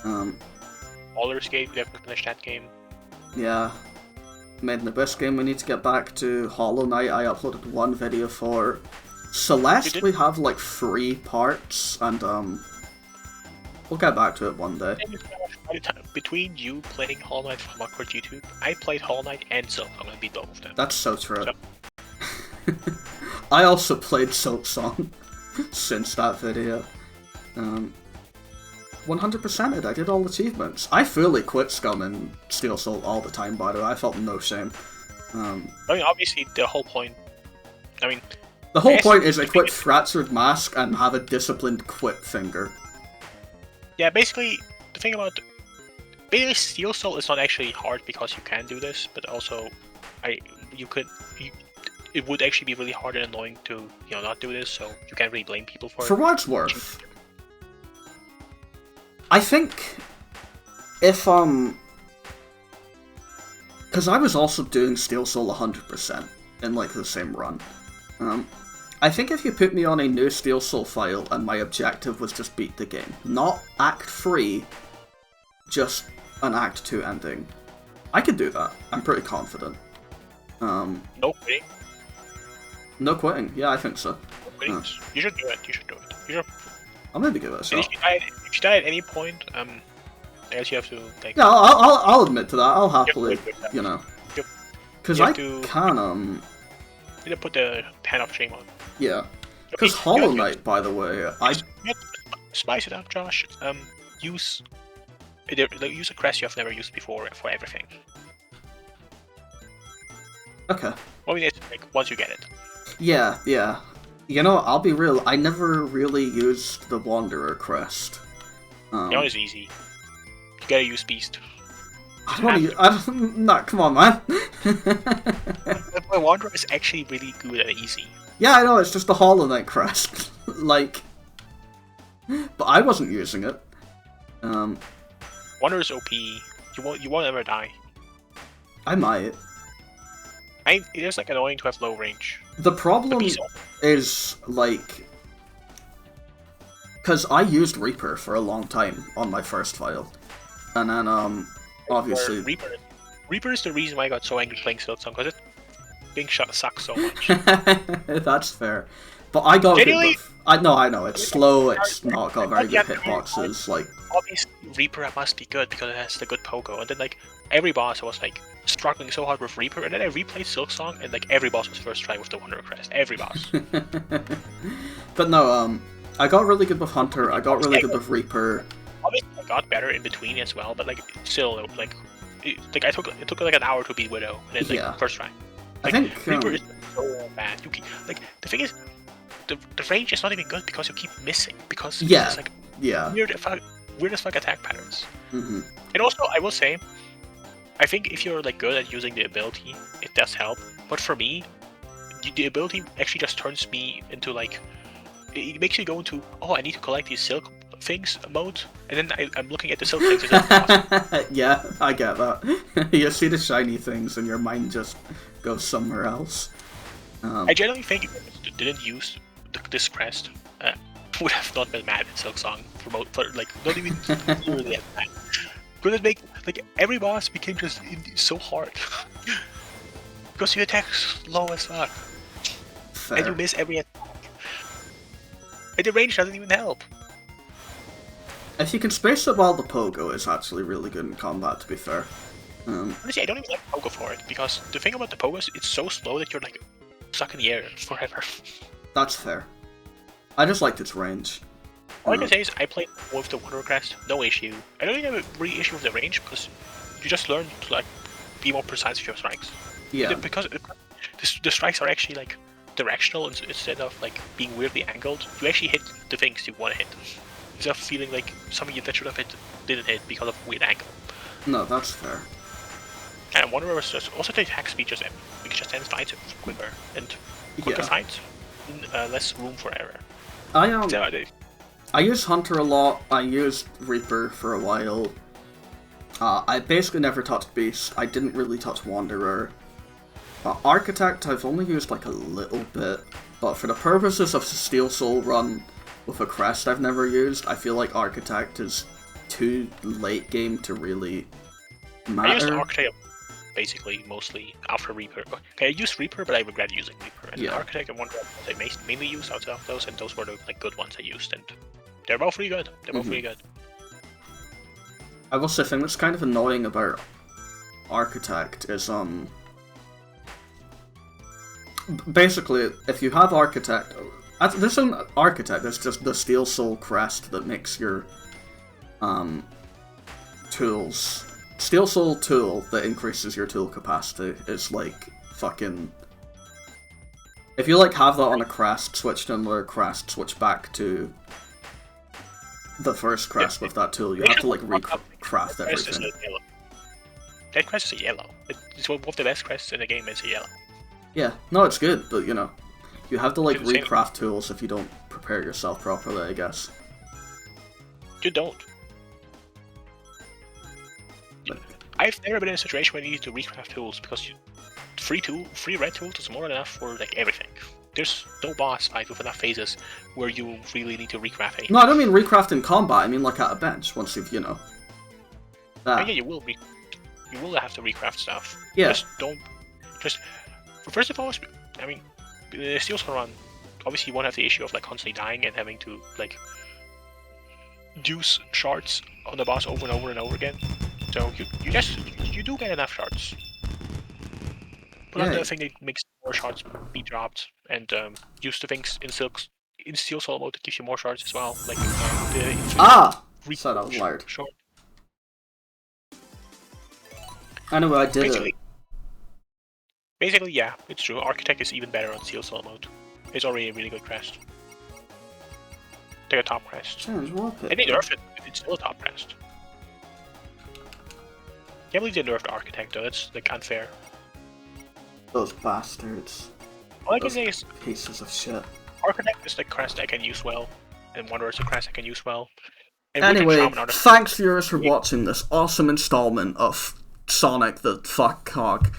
Baldur's Gate, we definitely finished that game. Yeah. Made in Abyss game we need to get back to. Hollow Knight I uploaded one video for. Celeste we have like 3 parts, and we'll get back to it one day. Between you playing Hollow Knight from Mugcord YouTube, I played Hollow Knight and Silk. I'm gonna beat both of them. That's so true. I also played Silksong since that video. 100%ed, I did all achievements. I fully quit Scum and Steel Soul all the time, by the way. I felt no shame. I mean, obviously, the whole point... I mean... The whole point is equip Fractured Mask and have a disciplined quit finger. Yeah, basically, the thing about... Basically, Steel Soul is not actually hard because you can do this, but also, it would actually be really hard and annoying to, you know, not do this, so you can't really blame people for it. For what it's worth, I think if, because I was also doing Steel Soul 100% in, like, the same run. I think if you put me on a new Steel Soul file and my objective was just beat the game, not Act 3, just an Act 2 ending, I could do that. I'm pretty confident. No quitting. No quitting. Yeah, I think so. No quitting. You should do it. You should do it. You should. I'll maybe give it a shot. If you die at any point, I guess you have to like. Yeah, I'll admit to that. I'll happily, you know, Yep. because You I have to- can You need to put the hand of shame on. yeah. Because Hollow Knight, by the way, Spice it up, Josh. Use a crest you have never used before for everything. okay. Well, I mean, it's like once you get it. Yeah, yeah. You know, I'll be real. I never really used the Wanderer crest. You know, it's easy. You gotta use Beast. I don't want to. I don't. Nah, come on, man. My Wanderer is actually really good and easy. Yeah, I know. It's just the Hollow Knight crest, like. But I wasn't using it. Wanderer is OP. You won't ever die. I might. It is like annoying to have low range. The problem is like, because I used Reaper for a long time on my first file, and then obviously Reaper is the reason why I got so angry playing Silksong, because being shot sucks so much. That's fair. But I got Genuinely, I know it's slow. It's not got very good hitboxes. Like obviously Reaper must be good because it has the good pogo, and then like every boss I was like struggling so hard with Reaper, and then I replayed Silksong, and like every boss was first try with the Wanderer crest. Every boss. But no, I got really good with Hunter. I got really good with Reaper. Obviously, I got better in between as well, but like still, like it took like an hour to beat Widow, and then like first try. Like, I think Reaper is so bad. You keep, like the thing is, the range is not even good because you keep missing because it's like weird as fuck attack patterns. Mm-hmm. And also, I will say, I think if you're like good at using the ability, it does help. But for me, the ability actually just turns me into like, it makes me go into, oh, I need to collect these silk things mode, and then I'm looking at the silk things. Yeah, I get that. You see the shiny things and your mind just goes somewhere else. I generally think if I didn't use this crest, would have not been mad at Silksong for like not even really that mad. Could it make like every boss became just so hard because you attack slow as fuck, and you miss every attack, and the range doesn't even help. If you can space it while the pogo is actually really good in combat, to be fair. Honestly, I don't even like pogo for it because the thing about the pogo is it's so slow that you're like stuck in the air forever. That's fair. I just liked its range. All I can say is I played with the Wanderer crest, no issue. I don't even have a real issue with the range because you just learn to like be more precise with your strikes. Yeah. Because the strikes are actually like directional instead of like being weirdly angled. You actually hit the things you want to hit, instead of feeling like something that should have hit didn't hit because of weird angle. No, that's fair. And Wanderer was just also the attack speed just ends fights quicker and quicker fights, less room for error. I used Hunter a lot. I used Reaper for a while. I basically never touched Beast. I didn't really touch Wanderer. Architect I've only used like a little bit, but for the purposes of the Steel Soul run with a crest I've never used, I feel like Architect is too late game to really matter. I used Architect basically mostly after Reaper. Okay, I used Reaper, but I regret using Reaper. And Architect and Wanderer I mainly used out of those, and those were the like good ones I used, and they're both really good. They're both really good. I will say, the thing that's kind of annoying about Architect is, basically, if you have Architect, there's an Architect, there's just the Steel Soul crest that makes your, tools. Steel Soul tool that increases your tool capacity is like fucking. If you like have that on a crest, switch to another crest, switch back to the first crest with that tool, you have to like recraft everything. That crest is a yellow. It's one of the best crests in the game. Is a yellow. Yeah, no, it's good, but you know, you have to like recraft tools if you don't prepare yourself properly, I guess. You don't. I've never been in a situation where you need to recraft tools because free red tools is more than enough for like everything. There's no boss fight with enough phases where you really need to recraft anything. No, I don't mean recraft in combat. I mean like at a bench once you've, you know. Yeah, you will you will have to recraft stuff. Yeah. Just don't. Just first of all, I mean, the Steel Skull run. Obviously, you won't have the issue of like constantly dying and having to like use shards on the boss over and over and over again. So you do get enough shards. But Yeah. another thing that makes more shards be dropped, and use the things in Steel Soul mode that gives you more shards as well, like the So that was loud. shard. Anyway, I did it. Basically, yeah, it's true. Architect is even better on Steel Soul mode. It's already a really good crest. Like a top crest. Sounds worth it. And they nerfed it, but it's still a top crest. Can't believe they nerfed Architect though, that's like unfair. Those bastards. All I can say is pieces of shit. Architect is the crest I can use well, and Wanderer is the crest I can use well. And anyway, thanks viewers for watching this awesome installment of Sonic the Fuck Hog.